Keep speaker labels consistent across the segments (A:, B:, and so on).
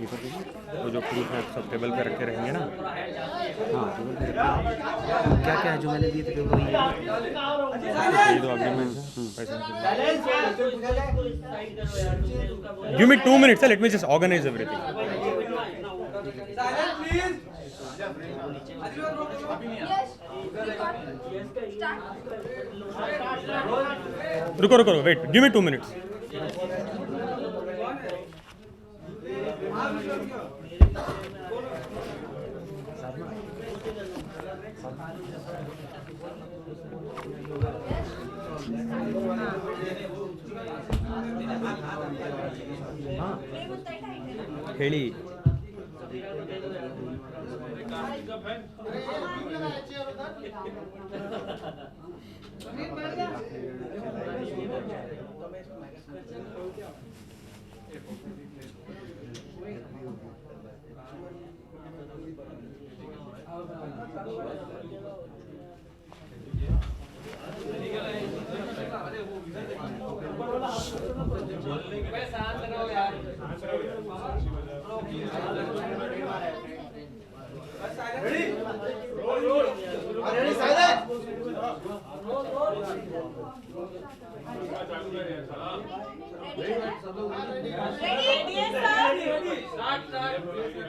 A: ये पर देखिए।
B: वो जो प्रूफ है सब टेबल पे रखे रहेंगे ना।
A: हाँ, टेबल पे रखे हैं। क्या क्या है जो मैंने दिए थे टेबल वही है।
B: ये दो अग्रीमेंट्स हैं पैसे के। Give me 2 minutes, let me just organise everything. रुको रुको वेट, गिव मी 2 minutes। ಹೇಳಿ।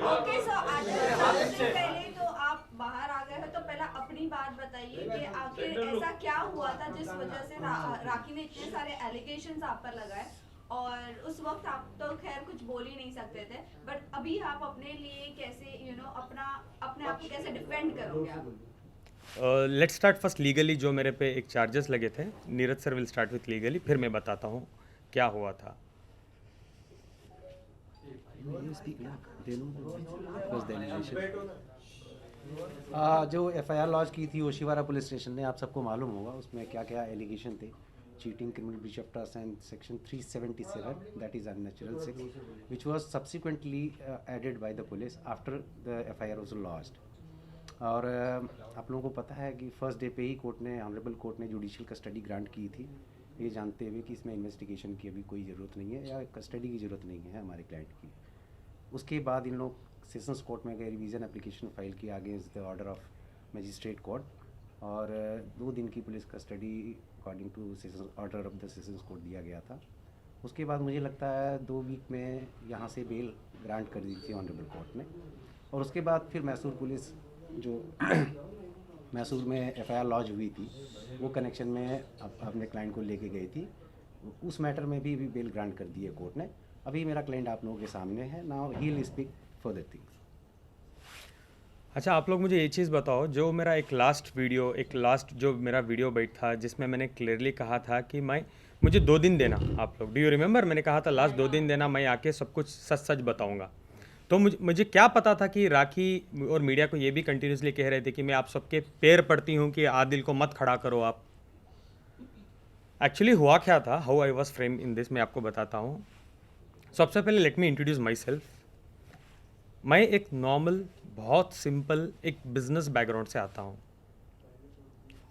C: ओके सो आज सबसे पहले तो आप बाहर आ गए हो तो पहले अपनी बात बताइए कि आखिर ऐसा क्या हुआ था जिस वजह से राखी ने इतने सारे एलिगेशंस आप पर लगाए और उस वक्त आप तो खैर कुछ बोल ही नहीं सकते थे बट अभी आप अपने लिए कैसे अपने आप को कैसे डिफेंड करोगे आप?
B: Let's start first legally. जो मेरे पे एक चार्जेस लगे थे, Neeraj sir will start with legally, फिर मैं बताता हूँ क्या हुआ था।
A: जो एफआईआर लॉन्च की थी ओशिवारा पुलिस स्टेशन ने, आप सबको मालूम होगा उसमें क्या क्या एलिगेशन थे। Cheating, criminal breach of trust and section 377 that is unnatural sex which was subsequently added by the police after the FIR was launched. और आप लोगों को पता है कि फर्स्ट डे पे ही ऑनरेबल कोर्ट ने जुडिशियल कस्टडी ग्रांट की थी, ये जानते हुए कि इसमें इन्वेस्टिगेशन की अभी कोई ज़रूरत नहीं है या कस्टडी की ज़रूरत नहीं है हमारे क्लाइंट की। उसके बाद इन लोग सेशंस कोर्ट में गए, रिवीजन एप्लीकेशन फाइल किया against the order of magistrate court और 2 दिन की police custody according two sessions order of the sessions court दिया गया था। उसके बाद मुझे लगता है 2 वीक में यहाँ से बेल ग्रांट कर दी थी ऑनरेबल कोर्ट ने। और उसके बाद फिर मैसूर पुलिस जो मैसूर में एफआईआर लॉन्च हुई थी वो कनेक्शन में अपने क्लाइंट को लेके गई थी, उस मैटर में भी बेल ग्रांट कर दी है कोर्ट ने। अभी मेरा क्लाइंट आप लोगों के सामने है, now he will speak further things.
B: अच्छा, आप लोग मुझे ये चीज़ बताओ, जो मेरा एक लास्ट जो मेरा वीडियो बैठ था जिसमें मैंने क्लियरली कहा था कि मुझे 2 दिन देना। आप लोग डू यू रिमेंबर, मैंने कहा था लास्ट 2 दिन देना, मैं आके सब कुछ सच सच बताऊंगा। तो मुझे क्या पता था कि राखी और मीडिया को ये भी कंटिन्यूसली कह रहे थे कि मैं आप सबके पैर पड़ती हूँ कि आदिल को मत खड़ा करो आप। एक्चुअली हुआ क्या था, how I was frame in this, मैं आपको बताता हूँ। सबसे पहले let me introduce my self. मैं एक नॉर्मल, बहुत सिंपल एक बिजनेस बैकग्राउंड से आता हूँ।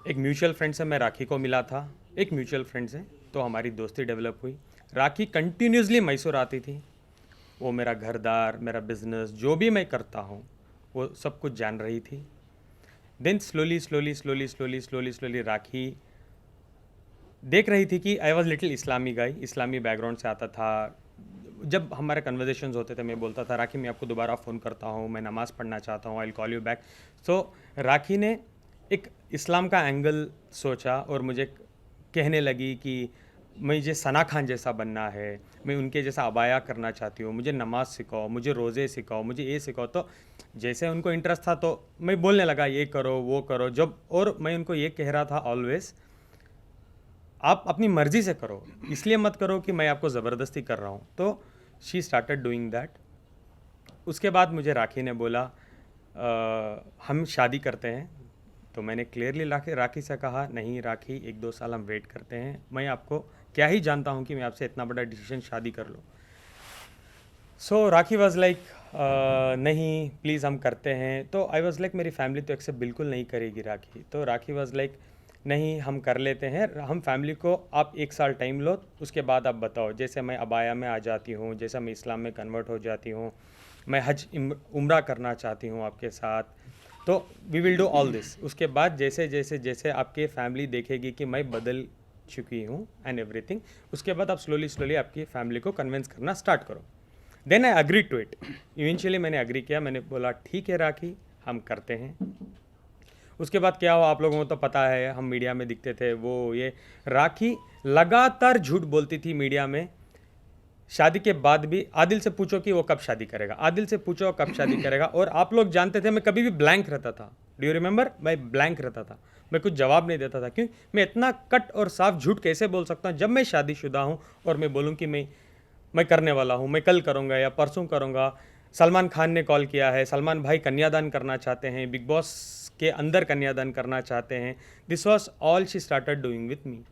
B: एक म्यूचुअल फ्रेंड से मैं राखी को मिला था, एक म्यूचुअल फ्रेंड से, तो हमारी दोस्ती डेवलप हुई। राखी कंटिन्यूसली मैसूर आती थी, वो मेरा घरदार, मेरा बिजनेस, जो भी मैं करता हूँ वो सब कुछ जान रही थी। देन स्लोली राखी देख रही थी कि आई वॉज लिटिल इस्लामी गाई, इस्लामी बैकग्राउंड से आता था। जब हमारे कन्वर्जेशंस होते थे मैं बोलता था राखी मैं आपको दोबारा फ़ोन करता हूँ, मैं नमाज़ पढ़ना चाहता हूँ, I will call you back. So Rakhi ने एक इस्लाम का एंगल सोचा और मुझे कहने लगी कि मुझे सना खान जैसा बनना है, मैं उनके जैसा अबाया करना चाहती हूँ, मुझे नमाज़ सिखाओ, मुझे रोज़े सिखाओ, मुझे ये सिखाओ। तो जैसे उनको इंटरेस्ट था तो मैं बोलने लगा ये करो वो करो। जब और मैं उनको ये कह रहा था ऑलवेज़, आप अपनी मर्ज़ी से करो, इसलिए मत करो कि मैं आपको ज़बरदस्ती कर रहा हूँ। तो शी स्टार्टेड डूइंग दैट। उसके बाद मुझे राखी ने बोला हम शादी करते हैं। तो मैंने क्लियरली राखी से कहा नहीं राखी, 1-2 साल हम वेट करते हैं, मैं आपको क्या ही जानता हूँ कि मैं आपसे इतना बड़ा डिसीजन शादी कर लूँ। सो राखी वॉज लाइक नहीं प्लीज़ हम करते हैं। तो आई वॉज लाइक मेरी फैमिली तो एक्सेप्ट बिल्कुल नहीं करेगी राखी। तो राखी वॉज लाइक नहीं हम कर लेते हैं, हम फैमिली को आप 1 साल टाइम लो, उसके बाद आप बताओ। जैसे मैं अबाया में आ जाती हूँ, जैसे मैं इस्लाम में कन्वर्ट हो जाती हूँ, मैं हज उम्रा करना चाहती हूँ आपके साथ, तो we will do all this. उसके बाद जैसे जैसे जैसे आपके फैमिली देखेगी कि मैं बदल चुकी हूँ एंड एवरीथिंग, उसके बाद आप स्लोली आपकी फैमिली को कन्विंस करना स्टार्ट करो। Then I agree to it. Eventually मैंने अग्री किया, मैंने बोला ठीक है राखी हम करते हैं। उसके बाद क्या हुआ आप लोगों को तो पता है, हम मीडिया में दिखते थे, वो ये राखी लगातार झूठ बोलती थी मीडिया में। शादी के बाद भी आदिल से पूछो कि वो कब शादी करेगा, आदिल से पूछो कब शादी करेगा, और आप लोग जानते थे मैं कभी भी ब्लैंक रहता था। Do you remember? मैं ब्लैंक रहता था, मैं कुछ जवाब नहीं देता था। क्यों? मैं इतना कट और साफ झूठ कैसे बोल सकता हूँ जब मैं शादीशुदा हूँ और मैं बोलूँ कि मैं करने वाला हूँ, मैं कल करूँगा या परसों करूँगा। सलमान खान ने कॉल किया है, सलमान भाई कन्यादान करना चाहते हैं, बिग बॉस के अंदर कन्यादान करना चाहते हैं। This was all she started doing with me.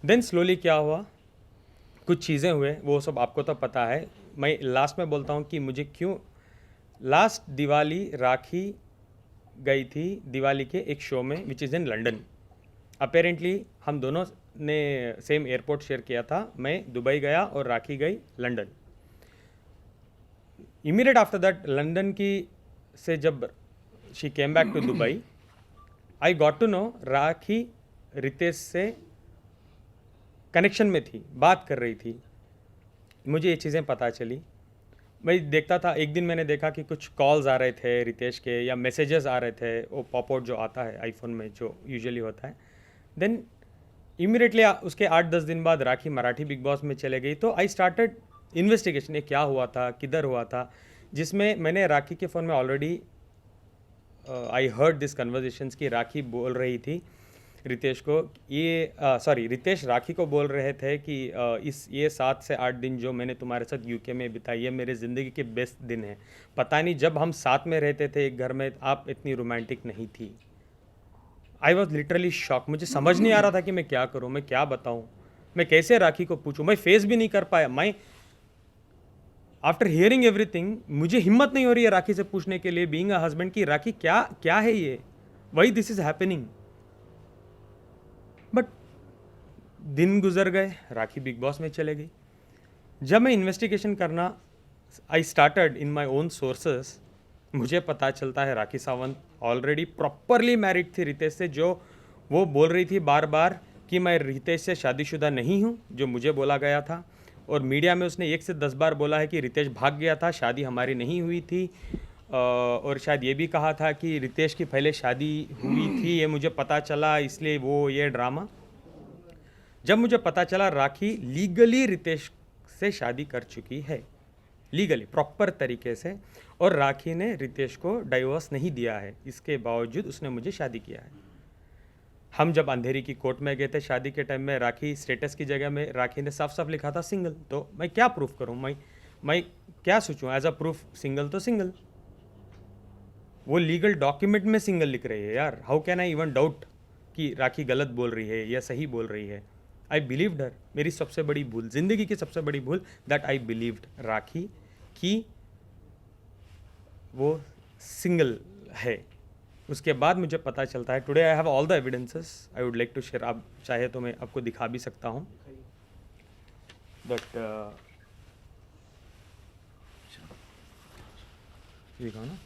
B: Then slowly क्या हुआ, कुछ चीज़ें हुए, वो सब आपको तो पता है। मैं लास्ट में बोलता हूँ कि मुझे क्यों लास्ट दिवाली राखी गई थी दिवाली के एक शो में which is in London. Apparently हम दोनों ने सेम एयरपोर्ट शेयर किया था। मैं दुबई गया और राखी गई London. Immediate after that London की से जब she came back to Dubai, I got to know Rakhi Ritesh से कनेक्शन में थी, बात कर रही थी। मुझे ये चीज़ें पता चली। मैं देखता था, एक दिन मैंने देखा कि कुछ कॉल्स आ रहे थे रितेश के या मैसेजेस आ रहे थे, वो पॉपआउट जो आता है आईफोन में जो यूजुअली होता है। देन इमीडिएटली उसके 8-10 दिन बाद राखी मराठी बिग बॉस में चले गई। तो आई स्टार्टेड इन्वेस्टिगेशन, ये क्या हुआ था, किधर हुआ था, जिसमें मैंने राखी के फ़ोन में already I heard this conversations की राखी बोल रही थी रितेश को, रितेश राखी को बोल रहे थे कि ये 7 से 8 दिन जो मैंने तुम्हारे साथ यूके में बिताई है मेरे ज़िंदगी के बेस्ट दिन है। पता नहीं जब हम साथ में रहते थे एक घर में आप इतनी रोमांटिक नहीं थी। I was literally shock. मुझे समझ नहीं आ रहा था कि मैं क्या करूँ, मैं क्या बताऊँ, मैं कैसे राखी को पूछूँ। मैं फेस भी नहीं कर पाया। मैं आफ्टर हियरिंग एवरीथिंग मुझे हिम्मत नहीं हो रही है राखी से पूछने के लिए, बीइंग अ हस्बैंड, की राखी क्या है ये, why this is happening. But दिन गुजर गए, राखी बिग बॉस में चले गई। जब मैं इन्वेस्टिगेशन करना I started in my own sources, मुझे पता चलता है Rakhi Sawant already properly married थी रितेश से। जो वो बोल रही थी बार बार कि मैं रितेश से शादीशुदा नहीं हूँ, जो मुझे बोला गया था। और मीडिया में उसने 1 से 10 बार बोला है कि रितेश भाग गया था, शादी हमारी नहीं हुई थी। और शायद ये भी कहा था कि रितेश की पहले शादी हुई थी, ये मुझे पता चला, इसलिए वो ये ड्रामा। जब मुझे पता चला राखी लीगली रितेश से शादी कर चुकी है, लीगली प्रॉपर तरीके से, और राखी ने रितेश को डाइवोर्स नहीं दिया है, इसके बावजूद उसने मुझे शादी किया है। हम जब अंधेरी की कोर्ट में गए थे शादी के टाइम में, राखी स्टेटस की जगह में राखी ने साफ साफ लिखा था सिंगल। तो मैं क्या प्रूफ करूं, मैं क्या सोचूं एज अ प्रूफ, सिंगल तो सिंगल। वो लीगल डॉक्यूमेंट में सिंगल लिख रही है यार। How can I even doubt कि राखी गलत बोल रही है या सही बोल रही है। आई बिलीव्ड हर। मेरी सबसे बड़ी भूल, जिंदगी की सबसे बड़ी भूल, दैट आई बिलीव्ड राखी कि वो सिंगल है। उसके बाद मुझे पता चलता है, today I have all the evidences, I would like to share. आप चाहे तो मैं आपको दिखा भी सकता हूँ। बट दिखाओ ना,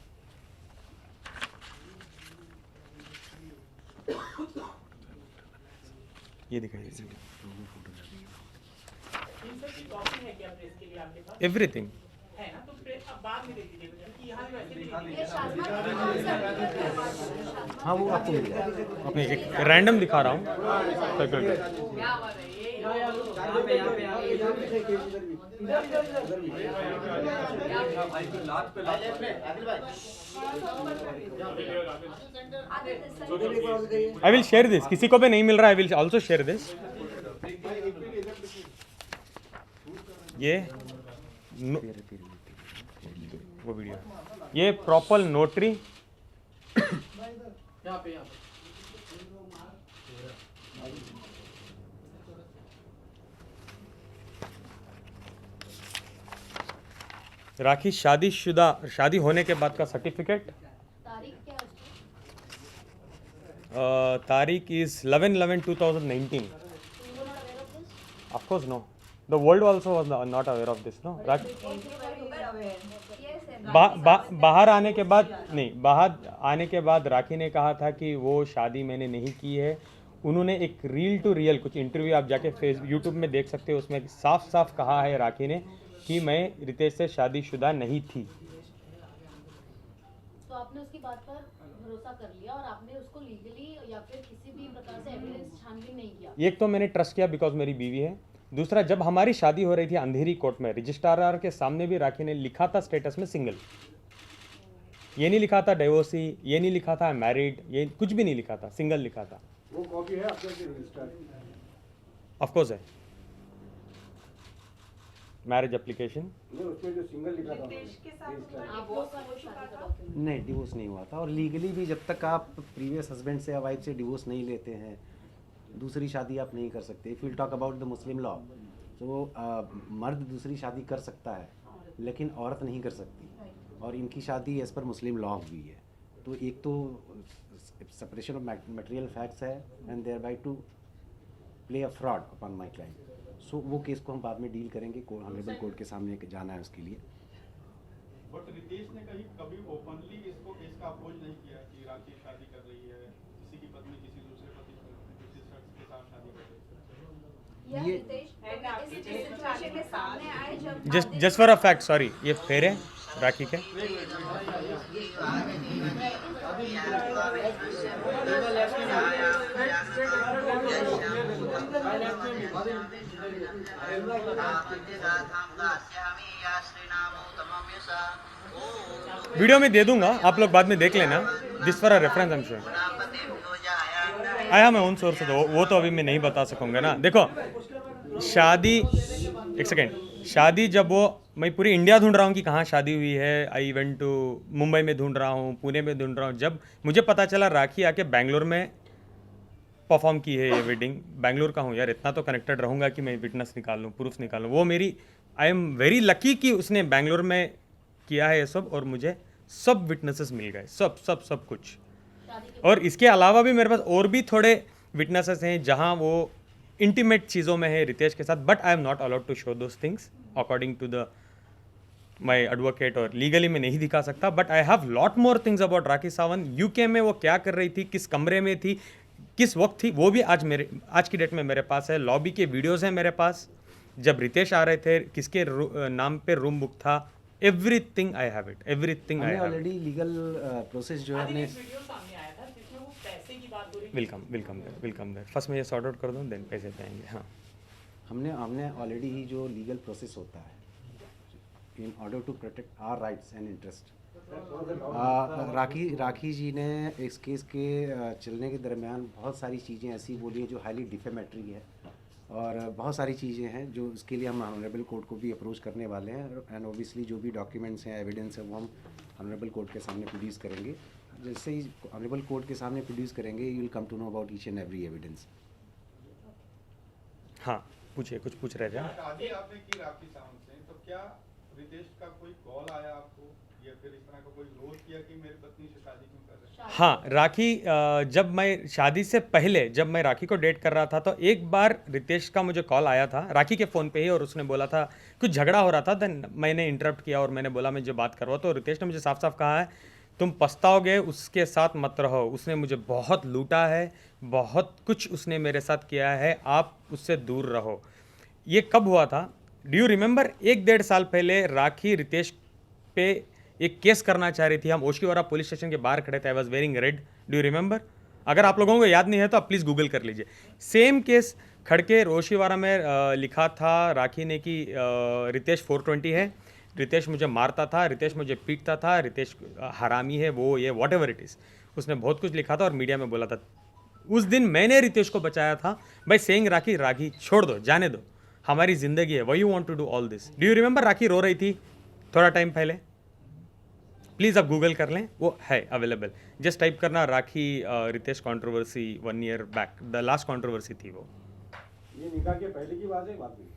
B: ये दिखाइए एवरीथिंग।
A: हाँ वो आपको मिल जाएगा।
B: अपने एक रैंडम दिखा रहा हूँ। आई विल शेयर दिस, किसी को भी नहीं मिल रहा, I will also share this. ये वो वीडियो, ये प्रॉपर नोटरी, राखी शादी होने के बाद का सर्टिफिकेट। तारीख is 11/11/2019. Of course no. The world also was not aware of this, no. बाहर आने के बाद नहीं, बाहर आने के बाद राखी ने कहा था कि वो शादी मैंने नहीं की है। उन्होंने एक रील टू रियल कुछ इंटरव्यू आप जाके यूट्यूब में देख सकते हो, उसमें साफ साफ कहा है राखी ने कि मैं रितेश से शादीशुदा नहीं थी।
D: तो आपने उसकी बात पर भरोसा कर लिया और आपने उसको लीगली या फिर किसी भी प्रकार से एविडेंस छानबीन नहीं किया?
B: एक तो मैंने ट्रस्ट किया बिकॉज मेरी बीवी है। दूसरा, जब हमारी शादी हो रही थी अंधेरी कोर्ट में, रजिस्ट्रार के सामने भी राखी ने लिखा था स्टेटस में सिंगल। ये नहीं लिखा था डिवोर्सी, ये नहीं लिखा था मैरिड, ये कुछ भी नहीं लिखा था, सिंगल लिखा था।
E: वो कॉपी है आपके रजिस्टर?
B: ऑफ कोर्स है, मैरिज एप्लीकेशन।
E: नहीं, उसमें जो सिंगल लिखा था
D: आप लोग का वो शादी का डॉक्यूमेंट
A: नहीं, डिवोर्स नहीं हुआ था। और लीगली भी जब तक आप प्रीवियस हस्बैंड से या वाइफ से डिवोर्स नहीं लेते हैं, दूसरी शादी आप नहीं कर सकते। If will talk about the Muslim law, तो मर्द दूसरी शादी कर सकता है लेकिन औरत नहीं कर सकती, और इनकी शादी एज़ पर मुस्लिम लॉ हुई है। तो एक तो सेपरेशन ऑफ मटेरियल फैक्ट्स है and thereby to play a fraud upon my client. So वो केस को हम बाद में डील करेंगे, ऑनरेबल कोर्ट के सामने जाना है उसके लिए।
F: बट रितेश ने कभी ओपनली इसका अपोज नहीं किया कि राखी शादी कर रही है, किसी की पत्नी किसी दूसरे पति किसी शख्स के साथ शादी कर रही है।
C: या रितेश इस सिचुएशन के सामने आए जब
B: just for a fact, sorry, ये फेर है राखी के। वीडियो में दे दूंगा, आप लोग बाद में देख लेना। This for a reference, I am sure. आया मैं ओन सोर्स से, वो तो अभी मैं नहीं बता सकूंगा ना। देखो शादी, एक सेकेंड, शादी जब वो, मैं पूरी इंडिया ढूंढ रहा हूँ कि कहाँ शादी हुई है। आई वेंट टू मुंबई में ढूंढ रहा हूँ, पुणे में ढूंढ रहा हूँ। जब मुझे पता चला राखी आके बैंगलोर में परफॉर्म की है ये वेडिंग, बैंगलोर का हूँ यार, इतना तो कनेक्टेड रहूँगा कि मैं विटनेस निकाल लूँ, प्रूफ निकाल लूँ। वो मेरी, आई एम वेरी लकी कि उसने बैंगलोर में किया है ये सब, और मुझे सब विटनेसेस मिल गए, सब कुछ। और इसके अलावा भी मेरे पास और भी थोड़े विटनेसेस हैं जहाँ वो इंटीमेट चीज़ों में है रितेश के साथ, but I am not allowed to show those things according to the my advocate, और लीगली मैं नहीं दिखा सकता। But I have lot more things about Rakhi Sawant. UK में वो क्या कर रही थी, किस कमरे में थी, किस वक्त थी, वो भी आज की डेट में मेरे पास है। लॉबी के वीडियोज़ हैं मेरे पास, जब रितेश आ रहे थे, किसके नाम पे रूम बुक था, everything I have it, everything I have.
A: Already legal process जो है हमने वेलकम देयर। फर्स्ट मैं ये सॉर्ट आउट कर दूँ, देन पैसे पे आएंगे। हाँ, हमने ऑलरेडी ही जो लीगल प्रोसेस होता है in order to protect our rights and interest, Rakhi ji ने इस केस के चलने के दरमियान बहुत सारी चीज़ें ऐसी बोली हैं जो हाईली डिफेमेटरी है, और बहुत सारी चीज़ें हैं जो इसके लिए हम ऑनरेबल कोर्ट को भी अप्रोच करने वाले हैं। एंड ओबियसली जो भी डॉक्यूमेंट्स हैं, एविडेंस है, वो हम ऑनरेबल कोर्ट के सामने प्रोड्यूस करेंगे। जैसे ही ऑनरेबल कोर्ट के सामने प्रोड्यूस करेंगे, you will come to know about each and every evidence.
B: हाँ, पूछिए, कुछ पूछ रहे थे।
F: शादी आपने की राखी सावंत से, तो क्या रितेश का कोई कॉल आया आपको या फिर इस तरह का कोई रोल किया कि मेरी पत्नी से शादी क्यों कर रहे हैं?
B: हाँ, राखी, जब मैं शादी से पहले जब मैं राखी को डेट कर रहा था, तो एक बार रितेश का मुझे कॉल आया था राखी के फ़ोन पे ही, और उसने बोला था कुछ झगड़ा हो रहा था। देन मैंने इंटरप्ट किया और मैंने बोला मैं जो बात कर रहा हूँ, तो रितेश ने मुझे साफ साफ कहा है तुम पछताओगे, उसके साथ मत रहो, उसने मुझे बहुत लूटा है, बहुत कुछ उसने मेरे साथ किया है, आप उससे दूर रहो। ये कब हुआ था, डू यू रिमेंबर? 1-1.5 साल पहले राखी रितेश पे एक केस करना चाह रही थी। हम ओशिवारा पुलिस स्टेशन के बाहर खड़े थे, I was wearing red, do you remember? अगर आप लोगों को याद नहीं है तो आप प्लीज़ गूगल कर लीजिए। सेम केस खड़के ओशिवारा में लिखा था राखी ने कि रितेश 420 है, रितेश मुझे मारता था, रितेश मुझे पीटता था, रितेश हरामी है, वो ये वॉट एवर इट इज़, उसने बहुत कुछ लिखा था और मीडिया में बोला था। उस दिन मैंने रितेश को बचाया था भाई सेइंग राखी छोड़ दो, जाने दो, हमारी ज़िंदगी है, why you want to do all this. Do you remember? Rakhi रो रही थी थोड़ा टाइम पहले, प्लीज़ आप गूगल कर लें, वो है अवेलेबल। जस्ट टाइप करना Rakhi Ritesh controversy 1 year back, the last controversy थी वो।
E: ये निकाह के पहले की बात है, बात नहीं।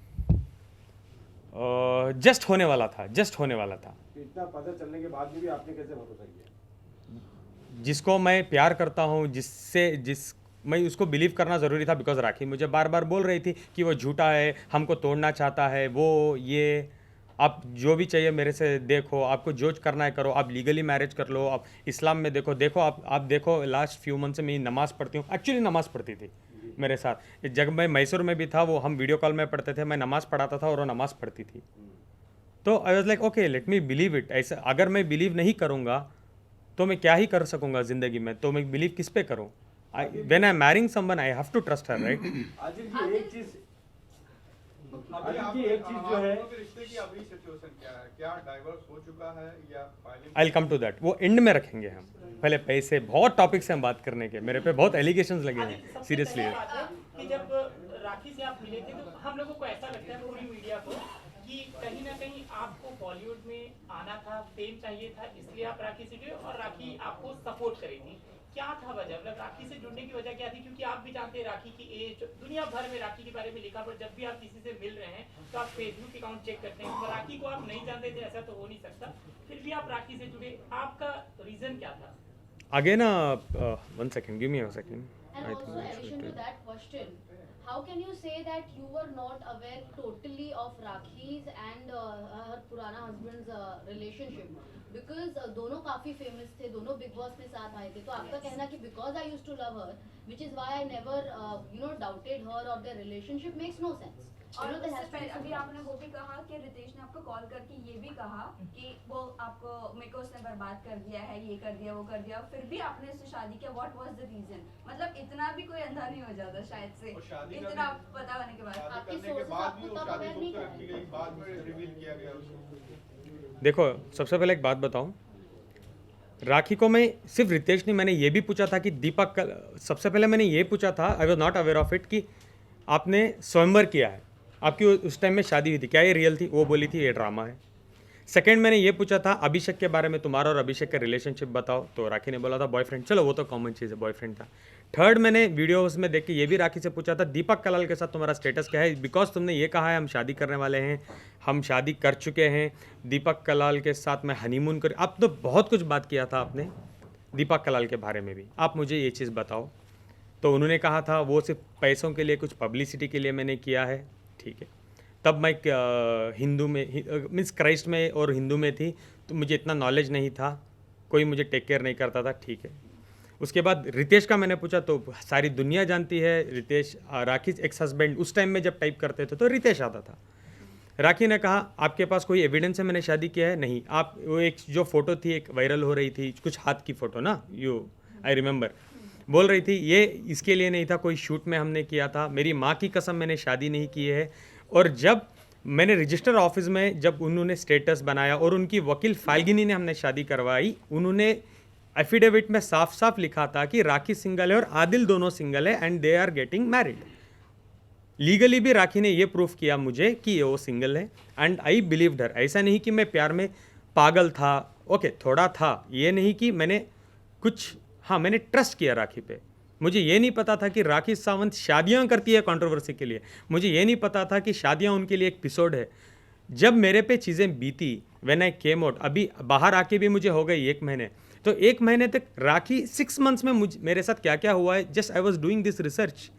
B: जस्ट होने वाला था, जस्ट होने वाला था।
E: इतना पता चलने के बाद भी आपने कैसे भरोसा किया?
B: जिसको मैं प्यार करता हूँ, मैं उसको बिलीव करना ज़रूरी था, बिकॉज राखी मुझे बार बार बोल रही थी कि वो झूठा है, हमको तोड़ना चाहता है, वो ये आप जो भी चाहिए मेरे से देखो, आपको जो करना है करो, आप लीगली मैरिज कर लो, आप इस्लाम में देखो आप देखो लास्ट फ्यू मंथ से मैं नमाज़ पढ़ती हूँ, एक्चुअली नमाज़ पढ़ती थी मेरे साथ। जब मैं मैसूर में भी था, वो हम वीडियो कॉल में पढ़ते थे, मैं नमाज़ पढ़ाता था और वो नमाज़ पढ़ती थी। तो I was like okay let me believe it. ऐसा अगर मैं बिलीव नहीं करूँगा तो मैं क्या ही कर सकूँगा ज़िंदगी में, तो मैं बिलीव किस पे करूँ? When I am marrying someone I have to trust her, right?
E: Adil ji एक चीज
F: अभी आप
E: एक चीज जो है
F: दोनों के रिश्ते की अभी सिचुएशन क्या है? क्या डाइवोर्स हो चुका है या filing?
B: I will come to that, वो एंड में रखेंगे हम। पहले पैसे, बहुत टॉपिक्स हैं हम बात करने के, मेरे पे बहुत एलिगेशंस लगे हैं सीरियसली।
G: कि जब राखी से आप मिले थे तो हम लोगों को ऐसा लगता है, पूरी मीडिया को, कि कहीं ना कहीं आपको बॉलीवुड में आना था, फेम चाहिए था, इसलिए आप राखी से जुड़े और राखी आपको सपोर्ट करी थी। क्या था वजह, मतलब राखी से जुड़ने की वजह क्या थी? क्योंकि आप भी जानते हैं राखी की एज, दुनिया भर में राखी के बारे में लिखा, पर जब भी आप किसी से मिल रहे हैं तो आप फेसबुक अकाउंट चेक करते हैं, पर राखी को आप नहीं जानते थे, ऐसा तो हो नहीं सकता, फिर भी आप राखी से जुड़े, आपका रीजन क्या था?
B: Again 1 second, give me a second.
D: And
B: I
D: also,
B: think I
D: addition
B: should
D: to
B: take-
D: that question, how can you say that you were not aware totally of Rakhi's and her पुराना husband's relationship? Because दोनों काफी famous थे, दोनों big boss में साथ आए थे, तो आपका कहना कि because I used to love her, which is why I never doubted her or their relationship makes no sense.
C: और
D: You know, there
C: उससे
D: has to be
C: पहले अभी
D: some-
C: आपने वो भी कहा कि रितेश ने आपको कॉल करके ये भी कहा कि वो आपको, मेरे को उसने बर्बाद कर दिया है, ये कर दिया, वो कर दिया, फिर भी आपने उससे शादी किया। What was the reason? मतलब इतना भी कोई अंधा नहीं हो जाता शायद से,
F: और शादी
C: इतना
F: करने-
C: पता होने के बाद।
F: शादी
D: आपके
F: करने के
D: sources
F: बाद
D: आपको
F: भी वो
D: तब
F: शादी
D: aware नहीं
F: गुप्त रखी
D: कराए।
F: गई, बाद में रिवील किया गया उसको।
B: देखो, सबसे पहले एक बात बताऊं, राखी को मैं सिर्फ रितेश नहीं, मैंने ये भी पूछा था कि दीपक सबसे पहले मैंने ये पूछा था, I was not aware of it, कि आपने स्वयंवर किया है, आपकी उस टाइम में शादी हुई थी, क्या ये रियल थी? वो बोली थी ये ड्रामा है। सेकंड मैंने ये पूछा था अभिषेक के बारे में, तुम्हारा और अभिषेक का रिलेशनशिप बताओ, तो राखी ने बोला था बॉयफ्रेंड, चलो वो तो कॉमन चीज़ है, बॉयफ्रेंड था। थर्ड मैंने वीडियोस में देख के ये भी राखी से पूछा था दीपक कलाल के साथ तुम्हारा स्टेटस क्या है, बिकॉज तुमने ये कहा है हम शादी करने वाले हैं, हम शादी कर चुके हैं, दीपक कलाल के साथ मैं हनीमून कर, आप तो बहुत कुछ बात किया था आपने दीपक कलाल के बारे में भी, आप मुझे ये चीज़ बताओ। तो उन्होंने कहा था वो सिर्फ पैसों के लिए, कुछ पब्लिसिटी के लिए मैंने किया है, ठीक है। तब मैं हिंदू में मीन्स क्राइस्ट में और हिंदू में थी, तो मुझे इतना नॉलेज नहीं था, कोई मुझे टेक केयर नहीं करता था, ठीक है। उसके बाद रितेश का मैंने पूछा तो सारी दुनिया जानती है रितेश, राखी एक्स हस्बैंड, उस टाइम में जब टाइप करते थे तो रितेश आता था। राखी ने कहा आपके पास कोई एविडेंस है मैंने शादी किया है? नहीं। आप वो एक जो फ़ोटो थी एक वायरल हो रही थी, कुछ हाथ की फ़ोटो ना, यू आई रिमेंबर, बोल रही थी ये इसके लिए नहीं था, कोई शूट में हमने किया था, मेरी माँ की कसम मैंने शादी नहीं की है। और जब मैंने रजिस्टर ऑफिस में जब उन्होंने स्टेटस बनाया और उनकी वकील फाल्गिनी ने हमने शादी करवाई, उन्होंने एफिडेविट में साफ साफ लिखा था कि राखी सिंगल है और आदिल दोनों सिंगल है and they are getting married. Legally भी राखी ने ये प्रूफ किया मुझे कि वो सिंगल है एंड आई बिलीव्ड हर। ऐसा नहीं कि मैं प्यार में पागल था, ओके थोड़ा था, ये नहीं कि मैंने कुछ, हाँ मैंने ट्रस्ट किया राखी पे। मुझे ये नहीं पता था कि राखी सावंत शादियाँ करती है कंट्रोवर्सी के लिए, मुझे ये नहीं पता था कि शादियाँ उनके लिए एक एपिसोड है। जब मेरे पे चीज़ें बीती, व्हेन आई केम आउट, अभी बाहर आके भी मुझे हो गई 1 महीने, तो 1 महीने तक राखी 6 मंथ्स में मेरे साथ क्या क्या हुआ है, just I was doing this research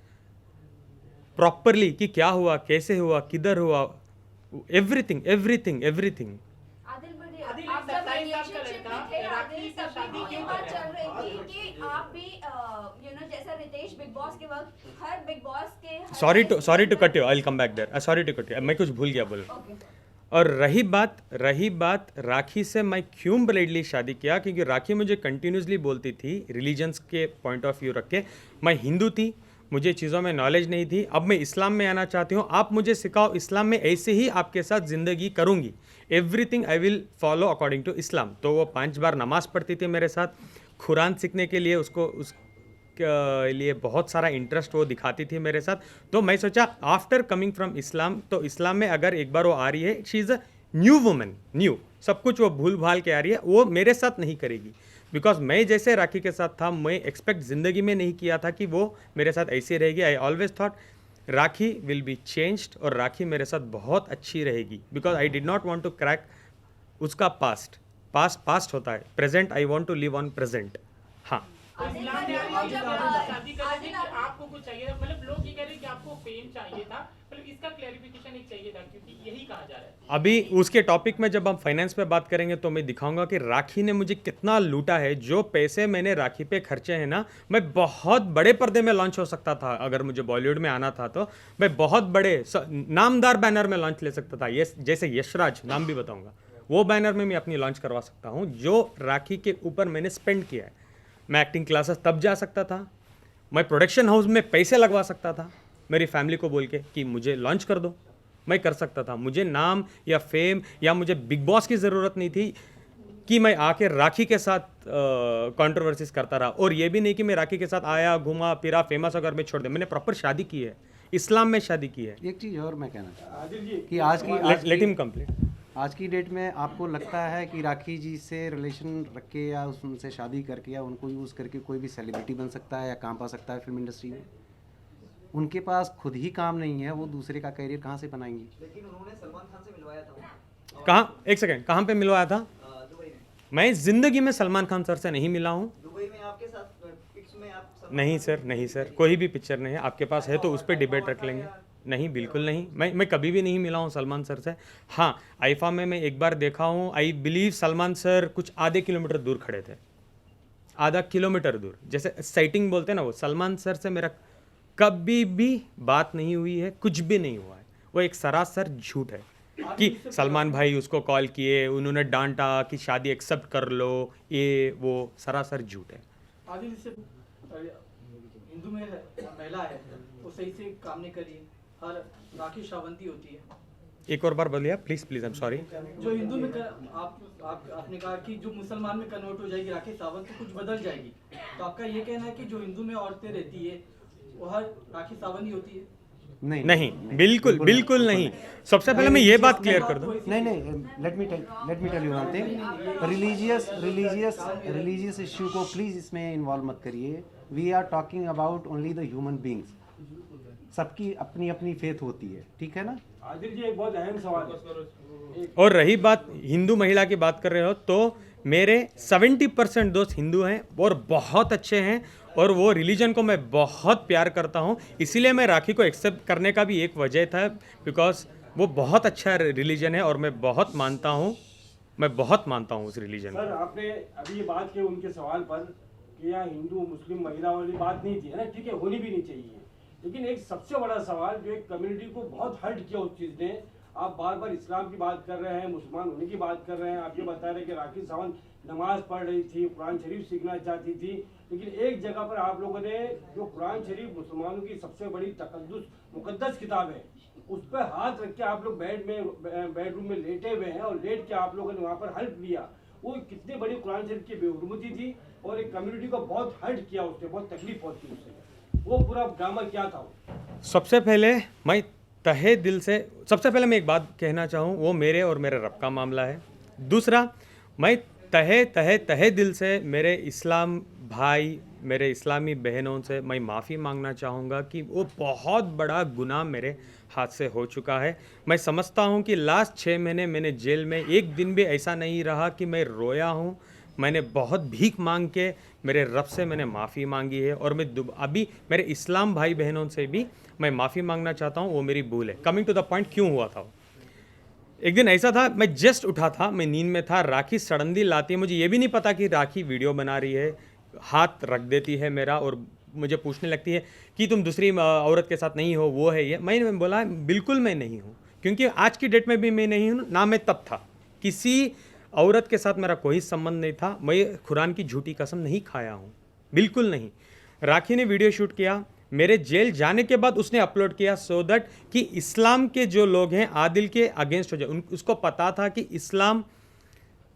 B: properly कि क्या हुआ, कैसे हुआ, किधर हुआ, एवरीथिंग एवरीथिंग एवरीथिंग।
C: आदिल बोलिए,
G: आदिल,
C: आप जब
G: 27 साल का
C: रिलेशनशिप
G: लड़का
C: में थे
G: राखी
C: आदिल,
G: से
C: तब
G: शादी
C: भी ये
G: क्यों
C: बात
G: कर
C: चल
G: रहा
C: रही थी कि आप भी जैसा रितेश बिग बॉस के वक्त हर बिग बॉस के
B: sorry to cut you, I will come back there, sorry to cut you, मैं कुछ भूल गया बोलना।
C: ओके।
B: और रही बात राखी से मैं क्यों ब्लेडली शादी किया, क्योंकि राखी मुझे कंटिन्यूसली बोलती थी रिलीजन्स के पॉइंट ऑफ व्यू रख के, मैं हिंदू थी, मुझे चीज़ों में नॉलेज नहीं थी, अब मैं इस्लाम में आना चाहती हूँ, आप मुझे सिखाओ इस्लाम में, ऐसे ही आपके साथ ज़िंदगी करूँगी, everything I will follow according to Islam. तो वो 5 बार नमाज़ पढ़ती थी मेरे साथ, कुरान सीखने के लिए उसको उसके लिए बहुत सारा इंटरेस्ट वो दिखाती थी मेरे साथ। तो मैं सोचा आफ्टर कमिंग फ्रॉम इस्लाम, तो इस्लाम में अगर एक बार वो आ रही है, she is a new woman, new सब कुछ वो भूल भाल के आ रही है, वो मेरे साथ नहीं करेगी। बिकॉज मैं जैसे राखी के साथ था, मैं एक्सपेक्ट ज़िंदगी में नहीं किया था कि वो मेरे साथ ऐसी रहेगी। I always thought Rakhi will be changed और राखी मेरे साथ बहुत अच्छी रहेगी, because I did not want to crack उसका पास्ट होता है, present I want to live on present. हाँ
G: तो इस्लाम ने आपकी शादी कर दी कि आपको कुछ चाहिए था, मतलब लोग ये कह रहे हैं कि आपको फेम चाहिए था, मतलब इसका क्लैरिफिकेशन एक चाहिए था क्योंकि यही कहा जा रहा है।
B: अभी उसके टॉपिक में जब हम फाइनेंस पे बात करेंगे तो मैं दिखाऊंगा कि राखी ने मुझे कितना लूटा है। जो पैसे मैंने राखी पे खर्चे हैं ना, मैं बहुत बड़े पर्दे में लॉन्च हो सकता था। अगर मुझे बॉलीवुड में आना था तो मैं बहुत बड़े नामदार बैनर में लॉन्च ले सकता था। ये जैसे यशराज, नाम भी बताऊंगा, वो बैनर में मैं अपनी लॉन्च करवा सकता हूँ। जो राखी के ऊपर मैंने स्पेंड किया है, मैं एक्टिंग क्लासेस तब जा सकता था, मैं प्रोडक्शन हाउस में पैसे लगवा सकता था मेरी फैमिली को बोल के कि मुझे लॉन्च कर दो, मैं कर सकता था। मुझे नाम या फेम या मुझे बिग बॉस की ज़रूरत नहीं थी कि मैं आके राखी के साथ कंट्रोवर्सीज करता रहा। और ये भी नहीं कि मैं राखी के साथ आया, घूमा फिरा, फेमस होकर मैं छोड़ दिया। मैंने प्रॉपर शादी की है, इस्लाम में शादी की है।
A: एक चीज़ और मैं कहना चाहता हूँ
E: आदिल जी
A: कि
B: लेट हिम कंप्लीट।
A: आज की डेट में आपको लगता है कि राखी जी से रिलेशन रख के या उनसे शादी करके या उनको यूज़ करके कोई भी सेलिब्रिटी बन सकता है या काम पा सकता है फिल्म इंडस्ट्री में? उनके पास खुद ही काम नहीं है, वो दूसरे का करियर कहाँ से बनाएंगी?
H: लेकिन उन्होंने सलमान खान से मिलवाया था।
B: कहाँ, एक सेकेंड, कहाँ पे मिलवाया था?
H: दुबई में।
B: मैं ज़िंदगी में सलमान खान सर से नहीं मिला हूँ।
H: दुबई में आपके साथ पिक्स में आप
B: नहीं सर, नहीं सर, कोई भी पिक्चर नहीं है। आपके पास है तो उस पर डिबेट रख लेंगे। नहीं, बिल्कुल नहीं। मैं कभी भी नहीं मिला हूँ सलमान सर से। हाँ, आईफा में मैं एक बार देखा हूँ। आई बिलीव सलमान सर कुछ आधे किलोमीटर दूर खड़े थे, आधा किलोमीटर दूर, जैसे साइटिंग बोलते हैं ना, वो सलमान सर से मेरा कभी भी बात नहीं हुई है, कुछ भी नहीं हुआ है। वो एक सरासर झूठ है कि सलमान भाई उसको कॉल किए, उन्होंने डांटा कि शादी एक्सेप्ट कर लो, ये वो सरासर झूठ है।
I: आदिल से हिंदू में महिला है, वो सही से काम नहीं करी, हर राखी श्रावंती होती है।
B: एक और बार बोलिए प्लीज, आई एम सॉरी।
I: जो हिंदू में आपने कहा कि जो मुसलमान में कन्वर्ट हो जाएगी राखी सावंत तो कुछ बदल जाएगी, तो आपका ये कहना है कि जो हिंदू में औरतें रहती है वो हर राखी सावंत ही होती है?
B: नहीं, बिल्कुल नहीं। सबसे पहले मैं ये बात क्लियर कर दूं।
A: नहीं, let me tell you one thing. Religious issue को प्लीज इसमें इन्वॉल्व मत करिए। We are talking about only the human beings. सबकी अपनी अपनी फेथ होती है, ठीक है ना?
E: आदिल जी एक बहुत अहम सवाल है।
B: और रही बात हिंदू महिला की बात कर रहे हो, तो मेरे 70% दोस्त हिंदू हैं और बहुत अच्छे हैं, और वो रिलीजन को मैं बहुत प्यार करता हूँ। इसीलिए मैं राखी को एक्सेप्ट करने का भी एक वजह था, बिकॉज वो बहुत अच्छा रिलीजन है और मैं बहुत मानता हूँ उस रिलीजन
E: सर
B: को।
E: आपने अभी ये बात की उनके सवाल पर कि यहाँ हिंदू मुस्लिम महिला वाली बात नहीं थी, है ना, ठीक है, होनी भी नहीं चाहिए। लेकिन एक सबसे बड़ा सवाल जो एक कम्युनिटी को बहुत हर्ट किया उस चीज़ ने, आप बार बार इस्लाम की बात कर रहे हैं, मुसलमान होने की बात कर रहे हैं, आप ये बता रहे हैं कि राखी सावंत नमाज पढ़ रही थी, कुरान शरीफ सीखना चाहती थी, लेकिन एक जगह पर आप लोगों ने जो कुरान शरीफ मुसलमानों की सबसे बड़ी तकद्दुस मुकद्दस किताब है, उस पर हाथ रख के आप लोग बेडरूम में लेटे हुए हैं, और लेट के आप लोगों ने वहाँ पर हेल्प लिया। वो कितनी बड़ी कुरान शरीफ की बेहुरमती थी, और एक कम्युनिटी को बहुत हर्ट किया, उससे बहुत तकलीफ पहुंची उससे। वो पूरा ड्रामा क्या था?
B: सबसे पहले मैं एक बात कहना चाहूँ, वो मेरे और मेरे रब का मामला है। दूसरा, मैं तहे दिल से मेरे इस्लाम भाई, मेरे इस्लामी बहनों से मैं माफ़ी मांगना चाहूँगा कि वो बहुत बड़ा गुनाह मेरे हाथ से हो चुका है। मैं समझता हूँ कि लास्ट 6 महीने मैंने जेल में एक दिन भी ऐसा नहीं रहा कि मैं रोया हूँ। मैंने बहुत भीख मांग के मेरे रब से मैंने माफ़ी मांगी है, और मैं अभी मेरे इस्लाम भाई बहनों से भी मैं माफ़ी मांगना चाहता हूँ। वो मेरी भूल है। कमिंग टू द पॉइंट, क्यों हुआ था वो? एक दिन ऐसा था, मैं जस्ट उठा था, मैं नींद में था, राखी सडनली लाती है, मुझे ये भी नहीं पता कि राखी वीडियो बना रही है, हाथ रख देती है मेरा और मुझे पूछने लगती है कि तुम दूसरी औरत के साथ नहीं हो, वो है ये। मैंने बोला बिल्कुल मैं नहीं हूँ, क्योंकि आज की डेट में भी मैं नहीं हूँ, ना मैं तब था। किसी औरत के साथ मेरा कोई संबंध नहीं था। मैं कुरान की झूठी कसम नहीं खाया हूँ, बिल्कुल नहीं। राखी ने वीडियो शूट किया, मेरे जेल जाने के बाद उसने अपलोड किया, सो दैट कि इस्लाम के जो लोग हैं आदिल के अगेंस्ट हो जाए। उसको पता था कि इस्लाम,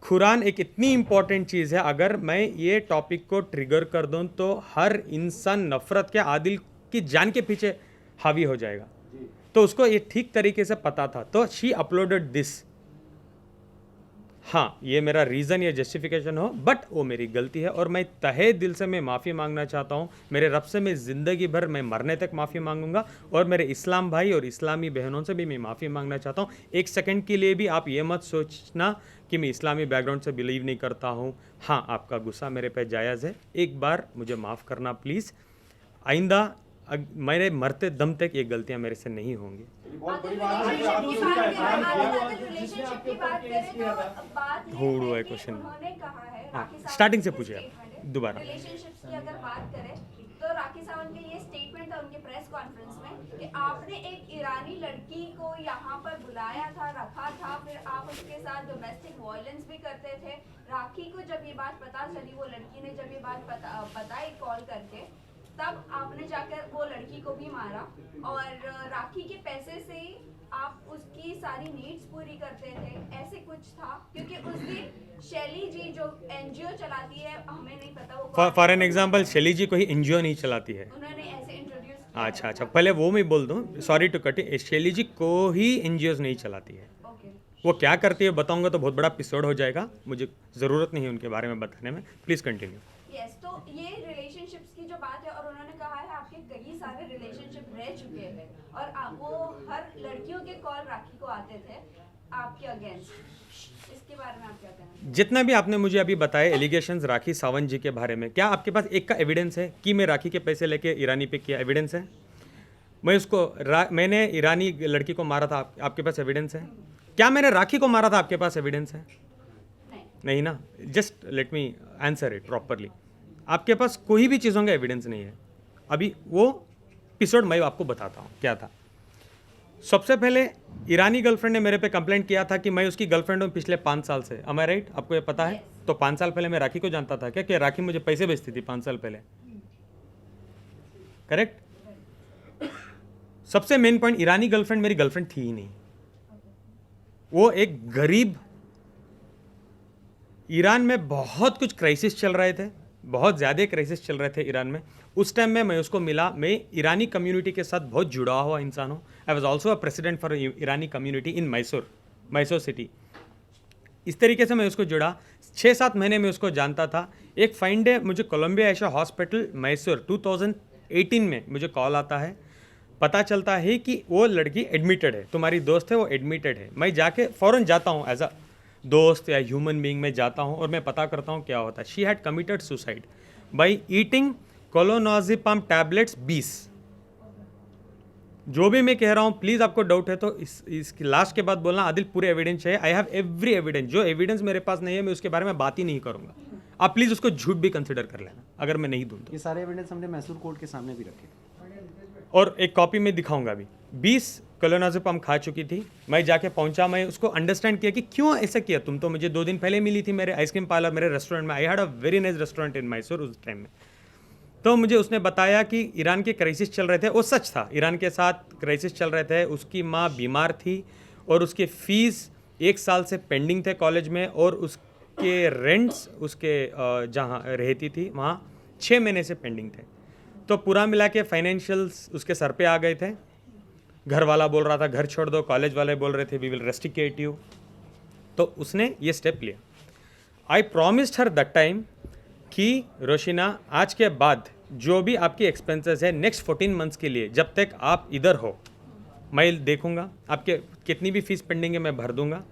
B: कुरान एक इतनी इंपॉर्टेंट चीज़ है, अगर मैं ये टॉपिक को ट्रिगर कर दूं तो हर इंसान नफरत के, आदिल की जान के पीछे हावी हो जाएगा। तो उसको ये ठीक तरीके से पता था, तो शी अपलोडेड दिस। हाँ ये मेरा रीज़न या जस्टिफिकेशन हो, बट वो मेरी गलती है और मैं तहे दिल से मैं माफ़ी मांगना चाहता हूँ। मेरे रब से मैं ज़िंदगी भर मैं मरने तक माफ़ी मांगूंगा और मेरे इस्लाम भाई और इस्लामी बहनों से भी मैं माफ़ी मांगना चाहता हूँ। एक सेकंड के लिए भी आप ये मत सोचना कि मैं इस्लामी बैकग्राउंड से बिलीव नहीं करता हूँ। हाँ आपका गुस्सा मेरे पे जायज़ है, एक बार मुझे माफ़ करना प्लीज़। आइंदा मेरे मरते दम तक ये गलतियाँ मेरे से नहीं होंगी।
E: बहुत बड़ी बात है कि आपने
C: रिलेशनशिप की बात करें तो बात ये
B: Who do I
C: है कि
B: question?
C: उन्होंने कहा है
B: हाँ,
C: राखी सावंत
B: starting से
C: की
B: पूछिए आप,
C: statement है।
B: दोबारा।
C: रिलेशनशिप्स की अगर बात करें तो राखी सावंत का ये स्टेटमेंट था उनके प्रेस कॉन्फ्रेंस में कि आपने एक ईरानी लड़की को यहाँ पर बुलाया था, रखा था, फिर आप उसके साथ डोमेस्टिक वायलेंस भी करते थे। राखी को जब ये बात पता चली, वो लड़की ने जब ये बात बताई कॉल करके, तब आपने जाकर वो लड़की को भी मारा और राखी के पैसे से ही आप उसकी सारी नीड्स पूरी करते थे, ऐसे कुछ था। क्योंकि उस दिन शैली जी जो एनजीओ चलाती है, हमें नहीं पता वो
B: फॉर एन एग्जाम्पल शैली जी कोई एनजीओ नहीं चलाती है।
C: उन्होंने ऐसे इंट्रोड्यूस किया।
B: अच्छा, पहले वो मैं बोल दूँ, सॉरी टू कट, शैली जी को ही एनजीओ नहीं चलाती है।
C: ओके,
B: वो क्या करती है बताऊंगा तो बहुत बड़ा एपिसोड हो जाएगा, मुझे ज़रूरत नहीं है उनके बारे में बताने में। Please continue.
C: यस, तो ये रिलेशनशिप्स की जो बात है, और उन्होंने कहा है आपके कई सारे रिलेशनशिप रह चुके हैं और वो हर लड़कियों के कॉल राखी को आते थे आपके अगेंस्ट। इसके बारे में आप क्या कहना हैं?
B: जितना भी आपने मुझे अभी बताए एलिगेशंस राखी सावंत जी के बारे में, क्या आपके पास एक का एविडेंस है कि मैं राखी के पैसे लेके ईरानी पे किया? एविडेंस है? मैं उसको मैंने ईरानी लड़की को मारा था, आपके पास एविडेंस है? क्या मैंने राखी को मारा था, आपके पास एविडेंस है? नहीं ना। Just let me answer it properly. आपके पास कोई भी चीज़ों का एविडेंस नहीं है। अभी वो एपिसोड मैं आपको बताता हूँ क्या था। सबसे पहले ईरानी गर्लफ्रेंड ने मेरे पे कंप्लेंट किया था कि मैं उसकी गर्लफ्रेंड हूँ पिछले 5 साल से। am I right? आपको ये पता है? तो 5 साल पहले मैं राखी को जानता था क्या कि राखी मुझे पैसे भेजती थी 5 साल पहले? करेक्ट। सबसे मेन पॉइंट, ईरानी गर्लफ्रेंड मेरी गर्लफ्रेंड थी ही नहीं। वो एक गरीब, ईरान में बहुत कुछ क्राइसिस चल रहे थे, बहुत ज़्यादा क्राइसिस चल रहे थे ईरान में। उस टाइम में मैं उसको मिला। मैं ईरानी कम्युनिटी के साथ बहुत जुड़ा हुआ इंसान हूँ। I was also a president for Irani community in Mysore city. इस तरीके से मैं उसको जुड़ा। 6-7 महीने में उसको जानता था। एक फाइन डे मुझे कोलंबिया एशिया हॉस्पिटल मैसूर 2018 में मुझे कॉल आता है, पता चलता है कि वो लड़की एडमिटेड है, तुम्हारी दोस्त है वो एडमिटेड है। मैं जाके फ़ौरन जाता हूँ, एज अ दोस्त या ह्यूमन बीइंग में जाता हूँ और मैं पता करता हूँ क्या होता है। She had committed suicide by eating clonazepam tablets 20। जो भी मैं कह रहा हूँ प्लीज़ आपको डाउट है तो इसकी लास्ट के बाद बोलना आदिल पूरे एविडेंस है। I have every evidence. जो एविडेंस मेरे पास नहीं है मैं उसके बारे में बात ही नहीं करूँगा। आप प्लीज़ उसको झूठ भी कंसिडर कर लेना अगर मैं नहीं दूँ तो।
A: ये सारे एविडेंस हमने मैसूर कोर्ट के सामने भी रखे
B: और एक कॉपी में दिखाऊंगा भी। 20 क्लोनाज़ेपाम खा चुकी थी। मैं जाके पहुंचा, मैं उसको अंडरस्टैंड किया कि क्यों ऐसा किया। तुम तो मुझे 2 दिन पहले मिली थी मेरे आइसक्रीम पार्लर, मेरे रेस्टोरेंट में। I had a very nice restaurant in Mysore उस टाइम में। तो मुझे उसने बताया कि ईरान के क्राइसिस चल रहे थे। वो सच था, ईरान के साथ क्राइसिस चल रहे थे। उसकी माँ बीमार थी और उसके फीस 1 साल से पेंडिंग थे कॉलेज में, और उसके रेंट्स उसके जहाँ रहती थी वहाँ 6 महीने से पेंडिंग थे। तो पूरा मिला के फाइनेंशियल्स उसके सर पे आ गए थे। घर वाला बोल रहा था घर छोड़ दो, कॉलेज वाले बोल रहे थे वी विल रेस्ट्रिकेट यू। तो उसने ये स्टेप लिया। आई प्रॉमिस्ड हर दैट टाइम कि रोशिना आज के बाद जो भी आपकी एक्सपेंसेस है नेक्स्ट 14 मंथ्स के लिए, जब तक आप इधर हो मैं देखूंगा, आपके कितनी भी फीस पेंडिंग है मैं भर दूंगा,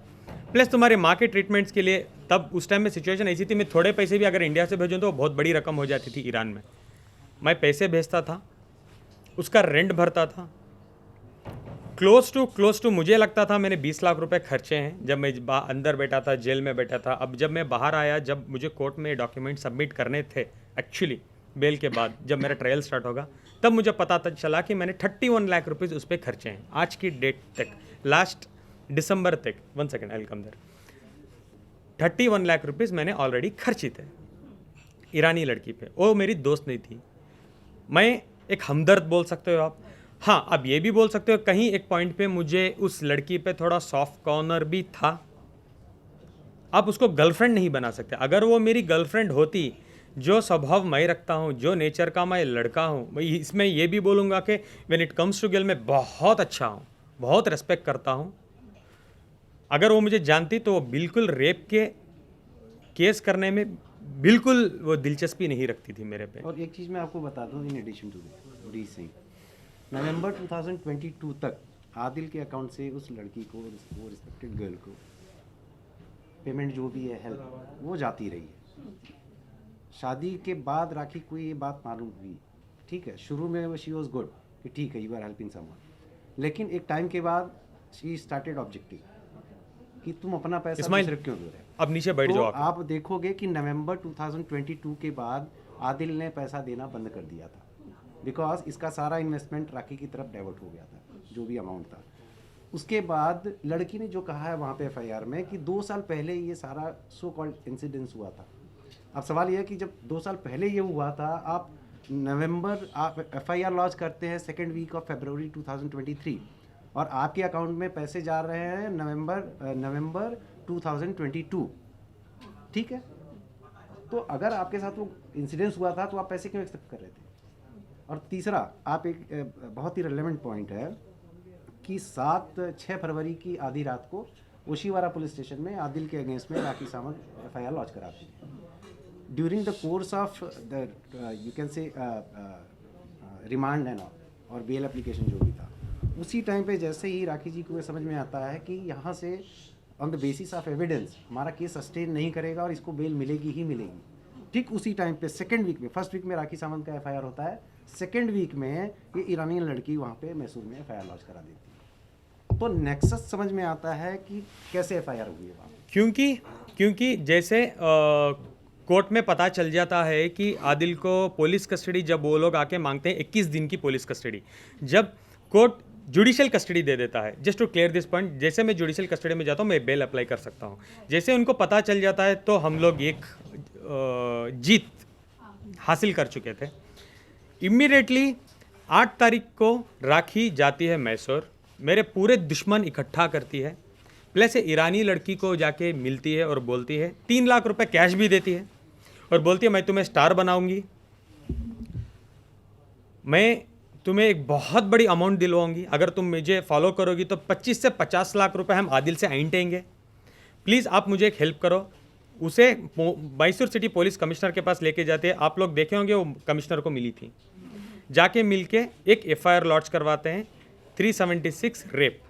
B: प्लस तुम्हारे माँ के ट्रीटमेंट्स के लिए। तब उस टाइम में सिचुएशन ऐसी थी, मैं थोड़े पैसे भी अगर इंडिया से भेजूँ तो बहुत बड़ी रकम हो जाती थी ईरान में। मैं पैसे भेजता था, उसका रेंट भरता था। क्लोज टू मुझे लगता था मैंने 20 लाख रुपए खर्चे हैं जब मैं अंदर बैठा था, जेल में बैठा था। अब जब मैं बाहर आया, जब मुझे कोर्ट में डॉक्यूमेंट सबमिट करने थे एक्चुअली बेल के बाद, जब मेरा ट्रायल स्टार्ट होगा, तब मुझे पता चला कि मैंने 31 लाख रुपीज़ उस पर खर्चे हैं आज की डेट तक, लास्ट दिसंबर तक। 1 second I will come there. 31 lakh rupees मैंने ऑलरेडी खर्चे थे ईरानी लड़की पे। वो मेरी दोस्त नहीं थी, मैं एक हमदर्द बोल सकते हो आप। हाँ, अब ये भी बोल सकते हो कहीं एक पॉइंट पे मुझे उस लड़की पे थोड़ा सॉफ्ट कॉर्नर भी था। आप उसको गर्लफ्रेंड नहीं बना सकते। अगर वो मेरी गर्लफ्रेंड होती, जो स्वभाव मैं रखता हूँ, जो नेचर का मैं लड़का हूँ, मैं इसमें ये भी बोलूँगा कि when it comes to girl मैं बहुत अच्छा हूँ, बहुत रेस्पेक्ट करता हूँ। अगर वो मुझे जानती तो वो बिल्कुल रेप के केस करने में बिल्कुल वो दिलचस्पी नहीं रखती थी मेरे पे।
A: और एक चीज़ मैं आपको बता दूं, in addition to D Singh, नवंबर 2022 तक आदिल के अकाउंट से उस लड़की को, वो रिस्पेक्टेड गर्ल को पेमेंट जो भी है हेल्प वो जाती रही है। शादी के बाद राखी को ये बात मालूम हुई, ठीक है, शुरू में वो शी वॉज गुड कि ठीक है यू आर हेल्पिंग समवन, लेकिन एक टाइम के बाद शी स्टार्टेड ऑब्जेक्टिंग कि तुम अपना पैसा
B: इस्माइल,
A: दूसरे क्यों दे रहे हो।
B: अब नीचे बैठ
A: तो
B: जाओ
A: आप देखोगे कि नवंबर 2022 के बाद आदिल ने पैसा देना बंद कर दिया था, बिकॉज इसका सारा इन्वेस्टमेंट राखी की तरफ डाइवर्ट हो गया था, जो भी अमाउंट था। उसके बाद लड़की ने जो कहा है वहाँ पे एफआईआर में कि 2 साल पहले ये सारा सो कॉल्ड इंसिडेंस हुआ था। अब सवाल ये है कि जब 2 साल पहले ये हुआ था, आप एफआईआर लॉन्च करते हैं 2nd वीक ऑफ फरवरी 2023 और आपके अकाउंट में पैसे जा रहे हैं नवंबर 2022, ठीक है। तो अगर आपके साथ वो इंसिडेंस हुआ था तो आप पैसे क्यों एक्सेप्ट कर रहे थे। और तीसरा, आप एक बहुत ही रेलेवेंट पॉइंट है कि 6 फरवरी की आधी रात को ओशीवारा पुलिस स्टेशन में आदिल के अगेंस्ट में राखी सावंत एफआईआर लॉन्च कराती है। During the course of the you can say remand and और बेल एप्लीकेशन जो भी था, उसी टाइम पे जैसे ही राखी जी को समझ में आता है कि यहाँ से on the basis of evidence हमारा केस सस्टेन नहीं करेगा और इसको बेल मिलेगी ही मिलेगी, ठीक उसी टाइम पे 2nd वीक में, 1st वीक में राखी सावंत का एफआईआर होता है, 2nd वीक में ये ईरानी लड़की वहाँ पे मैसूर में एफआईआर लॉन्च करा देती है। तो नेक्सस समझ में आता है कि कैसे एफआईआर हुई है वहाँ।
B: क्योंकि जैसे कोर्ट में पता चल जाता है कि आदिल को पुलिस कस्टडी, जब वो लोग आके मांगते हैं 21 दिन की पुलिस कस्टडी, जब कोर्ट जुडिशियल कस्टडी दे देता है, just to clear this point, जैसे मैं जुडिशियल कस्टडी में जाता हूँ मैं बेल अप्लाई कर सकता हूँ, जैसे उनको पता चल जाता है तो हम लोग एक जीत हासिल कर चुके थे। इमीडिएटली 8 तारीख को राखी जाती है मैसूर, मेरे पूरे दुश्मन इकट्ठा करती है, प्लस ईरानी लड़की को जाके मिलती है और बोलती है, 3 लाख रुपए कैश भी देती है और बोलती है मैं तुम्हें स्टार बनाऊंगी, मैं तुम्हें एक बहुत बड़ी अमाउंट दिलवाऊंगी, अगर तुम मुझे फॉलो करोगी तो 25 से 50 लाख रुपए हम आदिल से ऐंठेंगे, प्लीज़ आप मुझे एक हेल्प करो। उसे मैसूर सिटी पुलिस कमिश्नर के पास लेके जाते हैं, आप लोग देखे होंगे वो कमिश्नर को मिली थी, जाके मिलके एक एफआईआर लॉन्च करवाते हैं 376 रेप।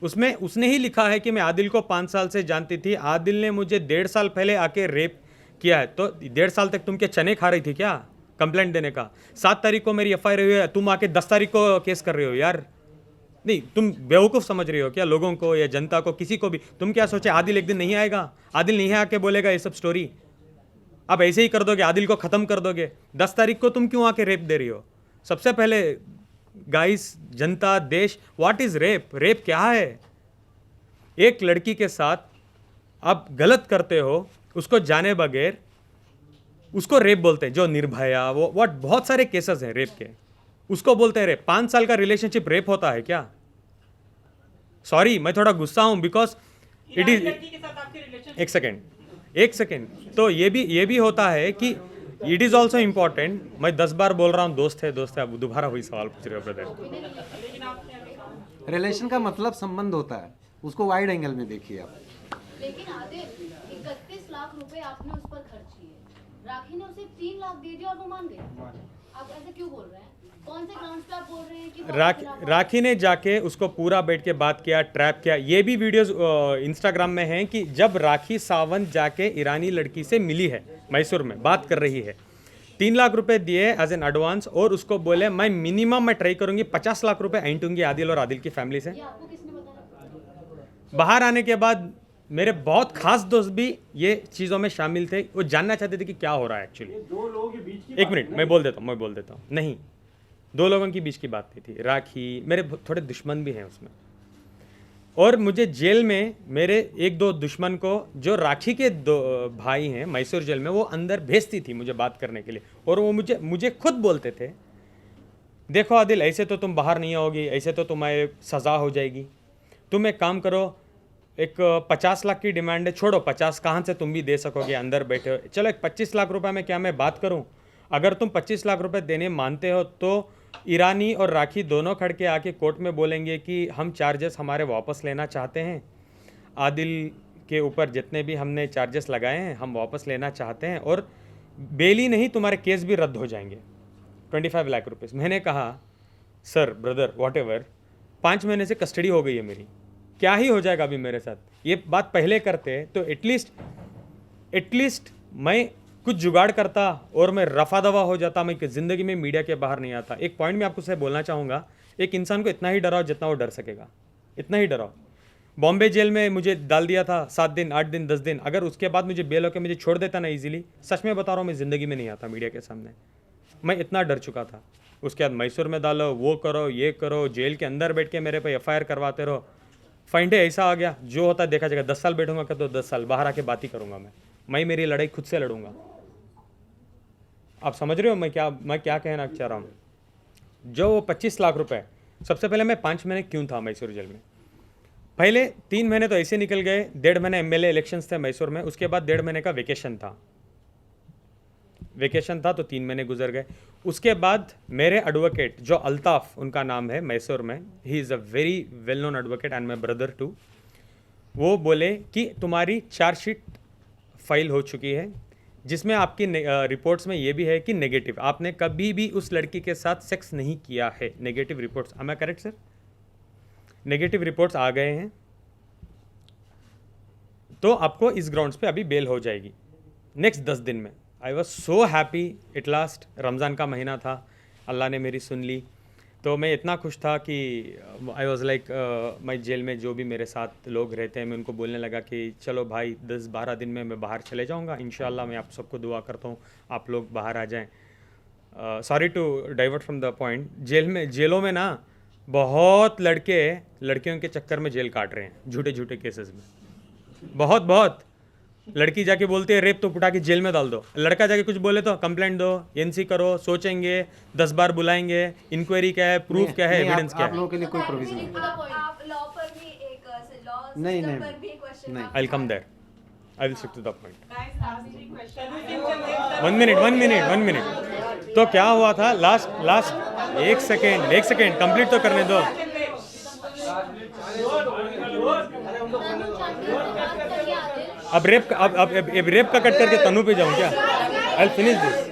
B: उसमें उसने ही लिखा है कि मैं आदिल को 5 साल से जानती थी, आदिल ने मुझे 1.5 साल पहले आके रेप किया है, तो 1.5 साल तक तुम क्या चने खा रही थी क्या कंप्लेंट देने का। 7 तारीख को मेरी एफआईआर हुई है, तुम आके 10 तारीख को केस कर रहे हो यार। नहीं, तुम बेवकूफ़ समझ रही हो क्या लोगों को या जनता को, किसी को भी। तुम क्या सोचे आदिल एक दिन नहीं आएगा, आदिल नहीं आके बोलेगा ये सब स्टोरी, आप ऐसे ही कर दोगे, आदिल को ख़त्म कर दोगे। 10 तारीख को तुम क्यों आके रेप दे रही हो। सबसे पहले गाइस, जनता, देश, व्हाट इज़ रेप, रेप क्या है। एक लड़की के साथ आप गलत करते हो, उसको जाने बगैर, उसको रेप बोलते हैं। जो निर्भया, वो व्हाट, बहुत सारे केसेस हैं रेप के, उसको बोलते हैं रेप। 5 साल का रिलेशनशिप रेप होता है क्या। सॉरी, मैं थोड़ा गुस्सा हूं बिकॉज इट इज, एक सेकेंड, तो ये भी होता है कि इट इज ऑल्सो इम्पॉर्टेंट। मैं 10 बार बोल रहा हूँ दोस्त है, अब दोबारा वही सवाल पूछ रहे हो ब्रदर।
A: रिलेशन का मतलब संबंध होता है, उसको वाइड एंगल में देखिए आप।
D: लेकिन आदिल 31 लाख रुपए आपने उस पर खर्च किए, राखी ने उसे 3 लाख दे दिया और वो मान गया। आप ऐसे क्यों बोल रहे हैं, कौन से ग्राउंड्स पे आप बोल रहे हैं कि
B: राखी ने जाके उसको पूरा बैठ के बात किया, ट्रैप किया। ये भी वीडियोस इंस्टाग्राम में हैं कि जब राखी सावंत जाके ईरानी लड़की से मिली है मैसूर में, बात कर रही है, 3 लाख रुपए दिए एज एन एडवांस और उसको बोले मैं मिनिमम मैं ट्राई करूंगी 50 लाख रुपए ऐंठूंगी आदिल और आदिल की फैमिली से।
D: आपको किसने बताया।
B: बाहर आने के बाद मेरे बहुत खास दोस्त भी ये चीज़ों में शामिल थे, वो जानना चाहते थे कि क्या हो रहा है एक्चुअली।
E: 2 लोगों के बीच की
B: एक मिनट, मैं बोल देता हूँ, नहीं, 2 लोगों के बीच की बात नहीं थी। राखी, मेरे थोड़े दुश्मन भी हैं उसमें, और मुझे जेल में मेरे 1-2 दुश्मन को, जो राखी के 2 भाई हैं मैसूर जेल में, वो अंदर भेजती थी मुझे बात करने के लिए, और वो मुझे खुद बोलते थे देखो आदिल, ऐसे तो तुम बाहर नहीं आओगी, ऐसे तो तुम्हें सज़ा हो जाएगी, तुम एक काम करो, एक 50 लाख की डिमांड है, छोड़ो 50 कहाँ से तुम भी दे सकोगे, अंदर बैठे हो, चलो एक 25 लाख रुपए में क्या मैं बात करूं। अगर तुम 25 लाख रुपए देने मानते हो तो ईरानी और राखी दोनों खड़ के आके कोर्ट में बोलेंगे कि हम चार्जेस हमारे वापस लेना चाहते हैं। आदिल के ऊपर जितने भी हमने चार्जेस लगाए हैं हम वापस लेना चाहते हैं, और बेल ही नहीं तुम्हारे केस भी रद्द हो जाएंगे 25 लाख रुपीज़। मैंने कहा सर ब्रदर वॉट एवर, 5 महीने से कस्टडी हो गई है मेरी, क्या ही हो जाएगा अभी मेरे साथ। ये बात पहले करते तो एटलीस्ट मैं कुछ जुगाड़ करता और मैं रफा दवा हो जाता, मैं ज़िंदगी में मीडिया के बाहर नहीं आता। एक पॉइंट मैं आपको से बोलना चाहूँगा, एक इंसान को इतना ही डराओ जितना वो डर सकेगा, इतना ही डराओ। बॉम्बे जेल में मुझे डाल दिया था 7 दिन 8 दिन 10 दिन, अगर उसके बाद मुझे बेल होकर मुझे छोड़ देता ना इजीली, सच में बता रहा हूँ मैं ज़िंदगी में नहीं आता मीडिया के सामने, मैं इतना डर चुका था। उसके बाद मैसूर में डालो, वो करो ये करो, जेल के अंदर बैठ के मेरे पे FIR करवाते रहो। फाइन डे ऐसा आ गया, जो होता है देखा जाएगा। 10 साल बैठूंगा क्या तो 10 साल बाहर आके बात ही करूंगा मैं मेरी लड़ाई खुद से लड़ूंगा। आप समझ रहे हो मैं क्या कहना चाह रहा हूँ। जो 25 लाख रुपए, सबसे पहले मैं 5 महीने क्यों था मैसूर जेल में। पहले 3 महीने तो ऐसे निकल गए, 1.5 महीने MLA इलेक्शंस थे मैसूर में, उसके बाद 1.5 महीने का वेकेशन था तो 3 महीने गुजर गए। उसके बाद मेरे एडवोकेट जो अल्ताफ उनका नाम है मैसूर में, he is a very well known advocate and my brother too, वो बोले कि तुम्हारी चार्जशीट फाइल हो चुकी है जिसमें आपकी रिपोर्ट्स में ये भी है कि नेगेटिव, आपने कभी भी उस लड़की के साथ सेक्स नहीं किया है। Negative reports, am I correct sir? Negative reports आ गए हैं, तो आपको इस ग्राउंड्स पे अभी बेल हो जाएगी नेक्स्ट 10 दिन में। I was so happy at last. Ramzan का महीना था, अल्लाह ने मेरी सुन ली, तो मैं इतना खुश था कि आई वॉज लाइक, मैं जेल में जो भी मेरे साथ लोग रहते हैं मैं उनको बोलने लगा कि चलो भाई 10-12 दिन में मैं बाहर चले जाऊंगा, इंशाल्लाह मैं आप सबको दुआ करता हूँ आप लोग बाहर आ जाएं। Sorry to divert from the point, जेलों में ना बहुत लड़के लड़कियों के चक्कर में जेल काट रहे हैं झूठे केसेस में। बहुत लड़की जाके बोलती है रेप, तो उठा के जेल में डाल दो। लड़का जाके कुछ बोले तो कंप्लेंट दो, NC करो, सोचेंगे 10 बार बुलाएंगे, इंक्वायरी क्या है, प्रूफ क्या है, एविडेंस क्या
A: आप
B: है।
A: लोगों के लिए कोई प्रोविजन नहीं।
C: आप लॉ पर भी एक लॉ
A: नहीं,
C: सिस्टम
A: नहीं,
C: पर भी क्वेश्चन
A: नहीं।
B: I will come there, I will stick to the point.
G: Guys, last 3 questions.
B: 1 minute. तो क्या हुआ था लास्ट 1 सेकेंड कंप्लीट तो करने दो। अब रेप का कट करके तनु पे जाऊं क्या? I will finish this.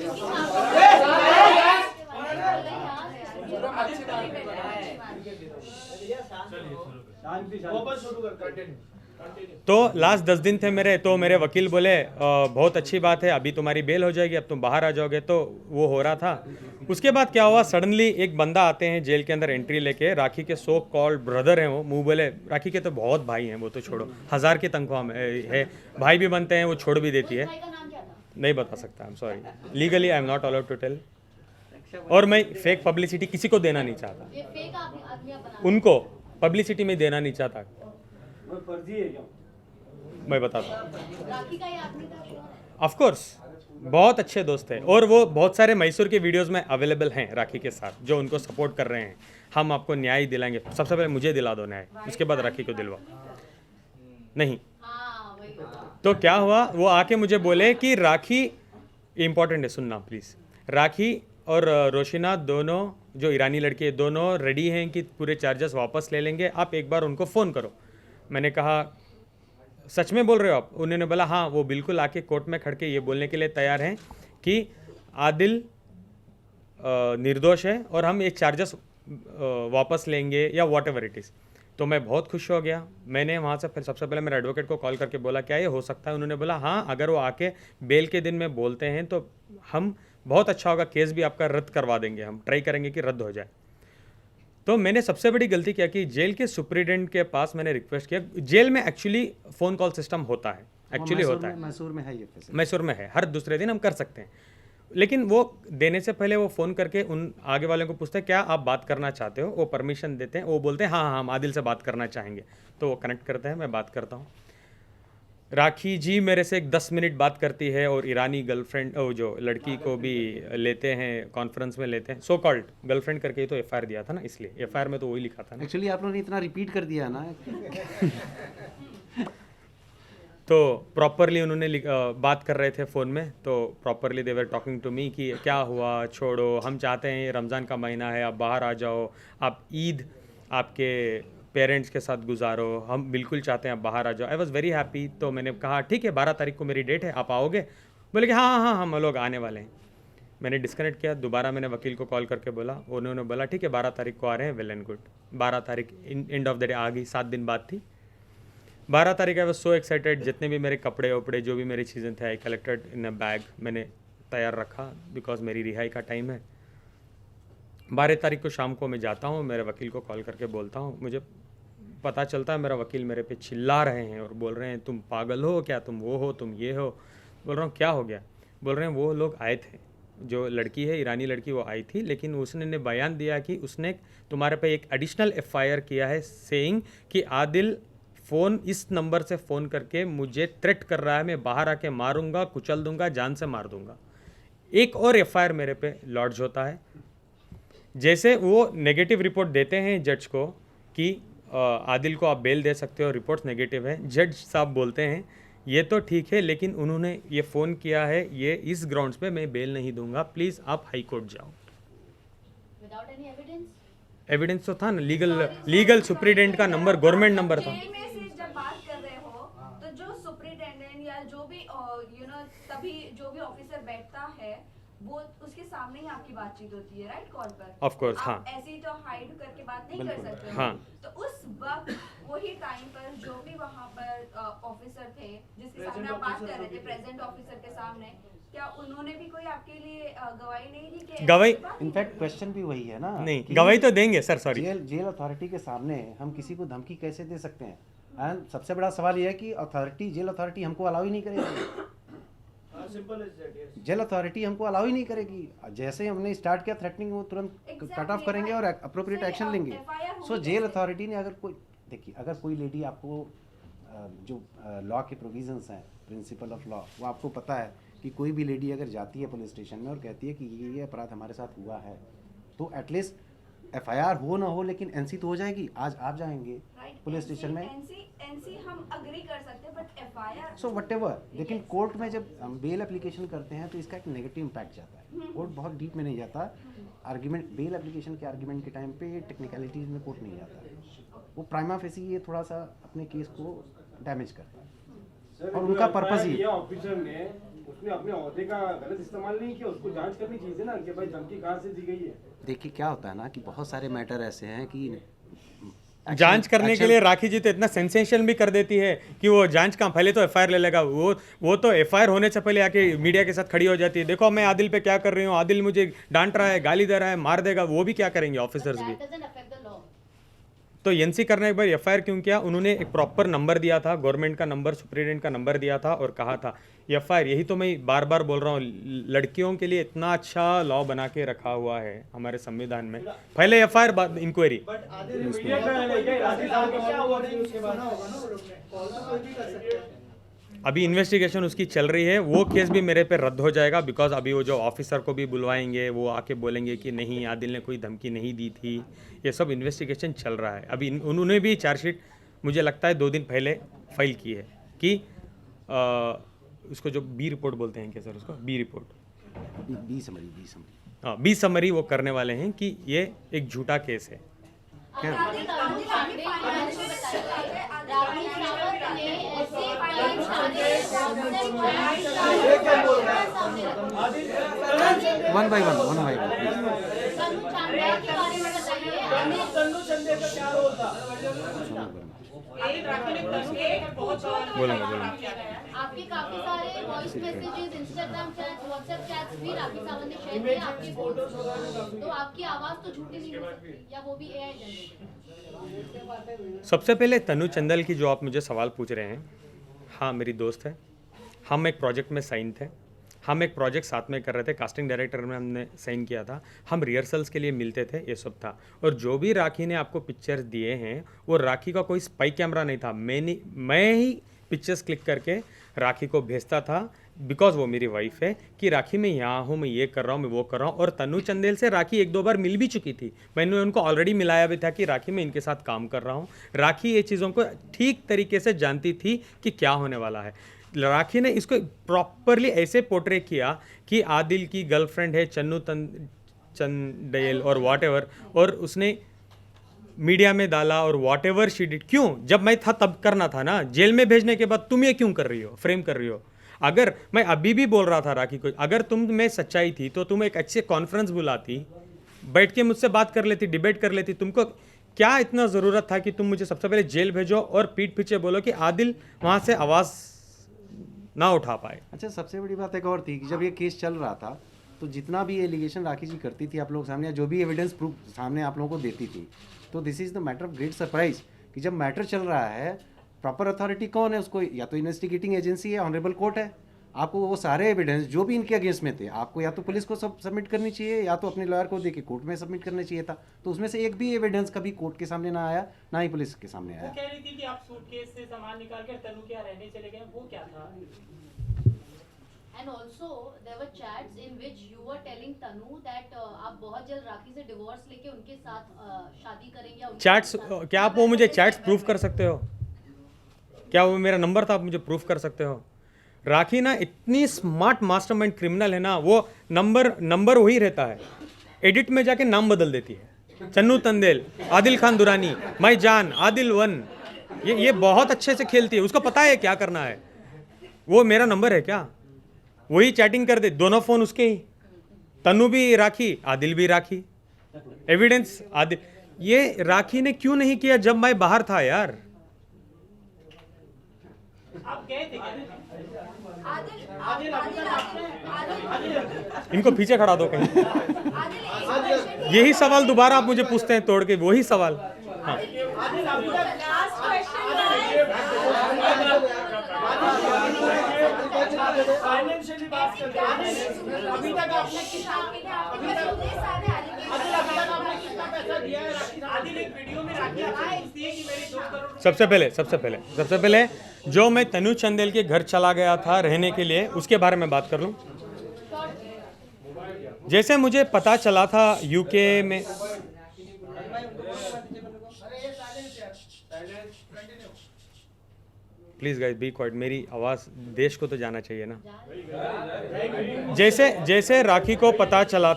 B: तो लास्ट 10 दिन थे मेरे, तो मेरे वकील बोले बहुत अच्छी बात है, अभी तुम्हारी बेल हो जाएगी, अब तुम बाहर आ जाओगे। तो वो हो रहा था। उसके बाद क्या हुआ, सडनली एक बंदा आते हैं जेल के अंदर एंट्री लेके, राखी के सो कॉल्ड ब्रदर हैं वो, मुंह बोले राखी के तो बहुत भाई हैं, वो तो छोड़ो 1000 की तनख्वाह में है, भाई भी बनते हैं, वो छोड़ भी देती है। नहीं बता सकता, I am sorry, legally I am not allowed to tell. और मैं फेक पब्लिसिटी किसी को देना नहीं चाहता, उनको पब्लिसिटी में देना नहीं चाहता।
E: फर्जी है क्या?
B: मैं बताता हूँ, ऑफ कोर्स बहुत अच्छे दोस्त हैं, और वो बहुत सारे मैसूर के वीडियोस में अवेलेबल हैं राखी के साथ, जो उनको सपोर्ट कर रहे हैं। हम आपको न्याय दिलाएंगे, सबसे पहले मुझे दिला दो न्याय, उसके बाद राखी को दिलवाओ। नहीं तो क्या हुआ, वो आके मुझे बोले कि राखी, इंपॉर्टेंट है सुनना प्लीज़, राखी और रोशिना दोनों जो ईरानी लड़की है दोनों रेडी हैं कि पूरे चार्जेस वापस ले लेंगे, आप एक बार उनको फ़ोन करो। मैंने कहा सच में बोल रहे हो आप? उन्होंने बोला हाँ, वो बिल्कुल आके कोर्ट में खड़ के ये बोलने के लिए तैयार हैं कि आदिल निर्दोष है और हम ये चार्जेस वापस लेंगे या वॉट एवर इट इज़। तो मैं बहुत खुश हो गया। मैंने वहाँ से फिर सबसे पहले मेरे एडवोकेट को कॉल करके बोला क्या ये हो सकता है? उन्होंने बोला हाँ, अगर वो आके बेल के दिन में बोलते हैं तो हम बहुत अच्छा होगा, केस भी आपका रद्द करवा देंगे, हम ट्राई करेंगे कि रद्द हो जाए। तो मैंने सबसे बड़ी गलती क्या की, जेल के सुप्रिटेंडेंट के पास मैंने रिक्वेस्ट किया। जेल में एक्चुअली फ़ोन कॉल सिस्टम होता है, एक्चुअली होता है,
A: मैसूर में है ये फैसिलिटी।
B: मैसूर में है, हर दूसरे दिन हम कर सकते हैं, लेकिन वो देने से पहले वो फ़ोन करके उन आगे वाले को पूछते हैं क्या आप बात करना चाहते हो, वो परमिशन देते हैं, वो बोलते हैं हाँ हाँ हम आदिल से बात करना चाहेंगे, तो वो कनेक्ट करते हैं, मैं बात करता हूँ। राखी जी मेरे से 10 मिनट बात करती है और ईरानी गर्लफ्रेंड वो जो लड़की को भी लेते हैं, कॉन्फ्रेंस में लेते हैं, सो कॉल्ड गर्लफ्रेंड करके ही तो FIR दिया था ना, इसलिए FIR में तो वही लिखा था ना।
A: एक्चुअली आप लोगों ने इतना रिपीट कर दिया ना
B: तो प्रॉपरली उन्होंने बात कर रहे थे फ़ोन में, तो properly they were talking to me कि क्या हुआ, छोड़ो, हम चाहते हैं रमज़ान का महीना है, आप बाहर आ जाओ, आप ईद आपके पेरेंट्स के साथ गुजारो, हम बिल्कुल चाहते हैं आप बाहर आ जाओ। I was very happy. तो मैंने कहा ठीक है 12 तारीख को मेरी डेट है, आप आओगे? बोले कि हाँ हाँ हाँ हम लोग आने वाले हैं। मैंने डिस्कनेक्ट किया, दोबारा मैंने वकील को कॉल करके बोला, उन्होंने बोला ठीक है 12 तारीख को आ रहे हैं, वेल एंड गुड। 12 तारीख एंड ऑफ द डे आ गई, 7 दिन बाद थी 12 तारीख। आई वॉज सो एक्साइटेड, जितने भी मेरे कपड़े वपड़े जो भी मेरी चीज़ें थे I collected in a bag, मैंने तैयार रखा बिकॉज मेरी रिहाई का टाइम है। 12 तारीख को शाम को मैं जाता हूँ, मेरे वकील को कॉल करके बोलता हूँ, मुझे पता चलता है मेरा वकील मेरे पे चिल्ला रहे हैं और बोल रहे हैं तुम पागल हो क्या, तुम वो हो, तुम ये हो। बोल रहा हूँ क्या हो गया? बोल रहे हैं वो लोग आए थे, जो लड़की है ईरानी लड़की वो आई थी, लेकिन उसने ने बयान दिया कि उसने तुम्हारे पे एक एडिशनल FIR किया है सेइंग कि आदिल फ़ोन इस नंबर से फ़ोन करके मुझे थ्रेट कर रहा है, मैं बाहर आके मारूंगा, कुचल दूंगा, जान से मार दूंगा। एक और FIR मेरे पे लॉन्च होता है। जैसे वो नेगेटिव रिपोर्ट देते हैं जज को कि आदिल को आप बेल दे सकते हो, रिपोर्ट्स नेगेटिव है, जज साहब बोलते हैं ये तो ठीक है लेकिन उन्होंने ये फ़ोन किया है ये इस ग्राउंड्स पे मैं बेल नहीं दूंगा, प्लीज़ आप हाई कोर्ट जाओ।
D: Without any evidence?
B: एविडेंस तो था ना, लीगल सुप्रीडेंट का नंबर, गवर्नमेंट नंबर था।
C: जेल में से जब बात कर रहे हो तो जो सुपरिटेंडेंट या जो भी तभी जो भी ऑफिसर बैठता है वो उसके सामने ही आपकी बातचीत होती है, राइट? कॉल पर
B: Of course,
C: आप
B: हाँ।
C: ऐसे ही तो हाइड करके बात नहीं कर सकते हो।
B: हाँ।
C: तो उस वक्त वही टाइम पर जो भी वहाँ पर ऑफिसर थे जिसके सामने आप बात कर रहे थे, प्रेजेंट ऑफिसर के सामने, क्या उन्होंने भी कोई आपके लिए गवाही नहीं दी कि
B: गवाही
C: ऐसी बात
A: इनफैक्ट क्वेश्चन भी वही है ना,
B: नहीं,
A: कि
B: गवाही तो देंगे सर, सॉरी।
A: जेल अथॉरिटी के सामने हम किसी को धमकी कैसे दे सकते हैं? एंड सबसे बड़ा सवाल यह है कि जेल अथॉरिटी हमको अलाउ ही नहीं करेगी। जेल अथॉरिटी हमको अलाउ ही नहीं करेगी। जैसे ही हमने स्टार्ट किया थ्रेटनिंग, वो तुरंत कट ऑफ करेंगे और अप्रोप्रिएट एक्शन लेंगे। सो जेल अथॉरिटी ने अगर कोई, देखिए अगर कोई लेडी आपको जो लॉ के प्रोविजंस हैं, प्रिंसिपल ऑफ लॉ, वो आपको पता है कि कोई भी लेडी अगर जाती है पुलिस स्टेशन में और कहती है कि ये अपराध हमारे साथ हुआ है, तो एटलीस्ट FIR हो ना हो लेकिन NC तो हो जाएगी। आज आप जाएंगे पुलिस स्टेशन में,
C: एनसी हम अग्री कर सकते हैं बट FIR
A: सो व्हाटएवर, लेकिन कोर्ट में जब हम बेल एप्लीकेशन करते हैं तो इसका एक नेगेटिव इम्पैक्ट जाता है। कोर्ट बहुत डीप में नहीं जाता। आर्ग्यूमेंट, बेल एप्लीकेशन के आर्ग्यूमेंट के टाइम पे टेक्निकलिटीज में कोर्ट नहीं जाता। वो प्राइमा फेसी ये थोड़ा सा अपने केस को डैमेज करता है और उनका पर्पस ही,
E: ऑफिसर ने उसने अपने ओहदे का गलत इस्तेमाल नहीं किया, उसको जांच करनी चाहिए ना कि भाई धमकी कहाँ से दी गई है।
A: देखिए क्या होता है ना कि बहुत सारे मैटर ऐसे हैं कि
B: जांच करने के लिए राखी जी तो इतना सेंसेशन भी कर देती है कि वो जांच का पहले तो FIR ले लेगा, वो तो FIR होने से पहले आके मीडिया के साथ खड़ी हो जाती है, देखो मैं आदिल पे क्या कर रही हूँ, आदिल मुझे डांट रहा है, गाली दे रहा है, मार देगा। वो भी क्या करेंगे ऑफिसर्स भी?
D: That doesn't affect the law.
B: तो NC करने के बाद FIR क्यों किया? उन्होंने एक प्रॉपर नंबर दिया था, गवर्नमेंट का नंबर, सुप्रीडेंट का नंबर दिया था और कहा था FIR। यही तो मैं बार बार बोल रहा हूँ, लड़कियों के लिए इतना अच्छा लॉ बना के रखा हुआ है हमारे संविधान में, पहले FIR बाद इंक्वायरी।
I: बट आदिल मीडिया का क्या हुआ नहीं उसके बाद होगा ना, वो लोग ने कॉल तो कोई भी कर सकता है।
B: अभी इन्वेस्टिगेशन उसकी चल रही है, वो केस भी मेरे पे रद्द हो जाएगा बिकॉज अभी वो जो ऑफिसर को भी बुलवाएंगे वो आके बोलेंगे कि नहीं आदिल ने कोई धमकी नहीं दी थी। ये सब इन्वेस्टिगेशन चल रहा है। अभी उन्होंने भी चार्जशीट मुझे लगता है 2 दिन पहले फाइल की है कि उसको जो बी रिपोर्ट बोलते हैं क्या सर, उसको बी रिपोर्ट,
A: बी समरी
B: हाँ बी समरी वो करने वाले हैं कि ये एक झूठा केस है।
A: क्या?
D: राखी सावंत ने ऐसे कई सारे
A: वन बाय वन
D: तनु चांदा के बारे में बताइए।
I: तनु चंदे का क्या रोल था?
B: बोलूँगा
D: आपके काफी सारे voice messages, Instagram chats, WhatsApp chats भी राखी सावंत ने शेयर किए आपकी फोटोज, तो आपकी आवाज तो झूठी नहीं हो सकती, या वो भी AI जनरेटेड?
B: सबसे पहले तनु चंदल की जो आप मुझे सवाल पूछ रहे हैं, हाँ मेरी दोस्त है, हम एक प्रोजेक्ट में साइन थे, हम एक प्रोजेक्ट साथ में कर रहे थे, कास्टिंग डायरेक्टर में हमने साइन किया था, हम रिहर्सल्स के लिए मिलते थे, ये सब था। और जो भी राखी ने आपको पिक्चर्स दिए हैं वो राखी का कोई स्पाई कैमरा नहीं था, मैं ही पिक्चर्स क्लिक करके राखी को भेजता था बिकॉज वो मेरी वाइफ है कि राखी मैं यहाँ हूँ, मैं ये कर रहा हूँ, मैं वो कर रहा हूँ। और तनु चंदेल से राखी 1-2 बार मिल भी चुकी थी, मैंने उनको ऑलरेडी मिलाया भी था कि राखी मैं इनके साथ काम कर रहा हूँ। राखी ये चीज़ों को ठीक तरीके से जानती थी कि क्या होने वाला है। राखी ने इसको प्रॉपरली ऐसे पोर्ट्रे किया कि आदिल की गर्लफ्रेंड है चन्नू चंदेल और वॉट एवर, और उसने मीडिया में डाला और वॉट एवर शी डिड, क्यों? जब मैं था तब करना था ना, जेल में भेजने के बाद तुम ये क्यों कर रही हो, फ्रेम कर रही हो? अगर मैं अभी भी बोल रहा था राखी को, अगर तुम में सच्चाई थी तो तुम एक अच्छे कॉन्फ्रेंस बुलाती, बैठ के मुझसे बात कर लेती, डिबेट कर लेती। तुमको क्या इतना ज़रूरत था कि तुम मुझे सबसे पहले जेल भेजो और पीठ पीछे बोलो कि आदिल वहाँ से आवाज़ ना उठा पाए?
A: अच्छा, सबसे बड़ी बात एक और थी कि जब ये केस चल रहा था तो जितना भी एलिगेशन राखी जी करती थी आप लोगों के सामने, या जो भी एविडेंस प्रूफ सामने आप लोगों को देती थी, तो this is the matter of great surprise कि जब मैटर चल रहा है, प्रॉपर अथॉरिटी कौन है उसको? या तो इन्वेस्टिगेटिंग एजेंसी है, ऑनरेबल कोर्ट है। आपको वो सारे एविडेंस जो भी इनके अगेंस्ट में थे, आपको या तो पुलिस को सब सबमिट करनी चाहिए या तो अपने लॉयर को देके कोर्ट में सबमिट करना चाहिए था। तो उसमें से एक भी एविडेंस कभी कोर्ट के सामने ना आया, ना ही पुलिस के सामने
G: वो
A: आया।
G: कह रही थी कि आप सूटकेस से सामान निकाल कर तनु के यहाँ रहने चले गए, वो क्या था?
D: And also there were chats in which you were telling Tanu that आप बहुत जल्द राखी से डिवोर्स लेके उनके साथ शादी करेंगे या उनके
B: चैट्स,
D: साथ-
B: क्या आप वो मुझे चैट्स प्रूफ कर सकते हो? क्या वो मेरा नंबर था, आप मुझे प्रूफ कर सकते हो? राखी ना इतनी स्मार्ट मास्टरमाइंड क्रिमिनल है ना, वो नंबर वही रहता है, एडिट में जाके नाम बदल देती है, चन्नू तंदेल, आदिल खान दुरानी, मैं जान, आदिल वन, ये बहुत अच्छे से खेलती है, उसको पता है क्या करना है। वो मेरा नंबर है क्या? वही चैटिंग कर दे, दोनों फ़ोन उसके ही, तन्नू भी राखी, आदिल भी राखी, एविडेंस आदिल। ये राखी ने क्यों नहीं किया जब मैं बाहर था यार?
G: आप गए थे क्या?
C: आदिल
B: इनको पीछे खड़ा दो कहीं।
C: आदिल
B: यही सवाल दोबारा आप मुझे पूछते हैं तोड़ के, वही सवाल। हाँ,
C: लास्ट क्वेश्चन
G: फाइनेंशियली बात करते हैं। अभी तक आपने पैसा दिया है राखी? आदिल एक वीडियो में राखी आपसे पूछती है कि मेरी 2 करोड़।
B: सबसे पहले जो मैं तनु चंदेल के घर चला गया था रहने के लिए, उसके बारे में बात कर लूं। जैसे मुझे पता चला था यूके में, प्लीज गाइस बी क्वाइट, मेरी आवाज़ देश को तो जाना चाहिए ना। जैसे राखी को पता चला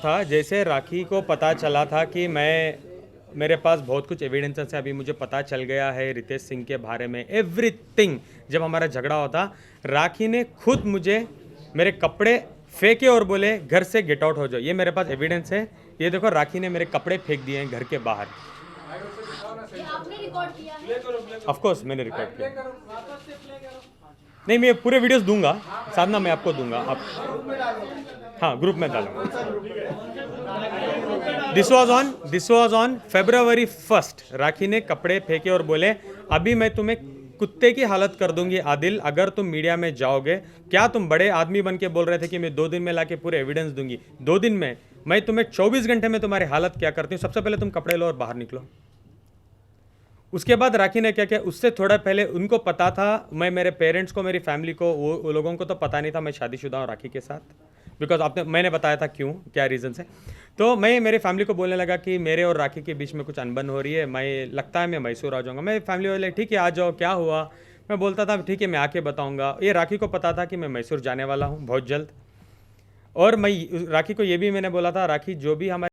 B: था कि मेरे पास बहुत कुछ एविडेंसेस है, अभी मुझे पता चल गया है रितेश सिंह के बारे में एवरीथिंग। जब हमारा झगड़ा होता, राखी ने खुद मुझे मेरे कपड़े फेंके और बोले घर से गेट आउट हो जाओ। ये मेरे पास एविडेंस है, ये देखो, राखी ने मेरे कपड़े फेंक दिए हैं घर के बाहर।
D: ये आपने रिकॉर्ड किया है?
B: ऑफ कोर्स मैंने रिकॉर्ड किया। नहीं, मैं पूरे वीडियोस दूंगा साधना, मैं आपको दूंगा, आप हाँ ग्रुप में डालूंगा। This was on February 1st। राखी ने कपड़े फेंके और बोले अभी मैं तुम्हें कुत्ते की हालत कर दूंगी आदिल, अगर तुम मीडिया में जाओगे। क्या तुम बड़े आदमी बन के बोल रहे थे कि मैं 2 दिन में लाके पूरे एविडेंस दूंगी? 2 दिन में मैं तुम्हें 24 घंटे में तुम्हारी हालत क्या करती हूँ। सबसे पहले तुम कपड़े लो और बाहर निकलो। उसके बाद राखी ने क्या किया, उससे थोड़ा पहले उनको पता था, मेरे पेरेंट्स को, मेरी फैमिली को, वो लोगों को तो पता नहीं था मैं शादीशुदा हूँ राखी के साथ, बिकॉज मैंने बताया था क्यों, क्या रीज़न है। तो मैं मेरी फैमिली को बोलने लगा कि मेरे और राखी के बीच में कुछ अनबन हो रही है, लगता है मैं मैसूर आ जाऊँगा। मेरी फैमिली वाले ठीक है आ जाओ, क्या हुआ? मैं बोलता था ठीक है मैं आके बताऊँगा। ये राखी को पता था कि मैं मैसूर जाने वाला हूँ बहुत जल्द। और मैं राखी को ये भी मैंने बोला था, राखी जो भी हमारे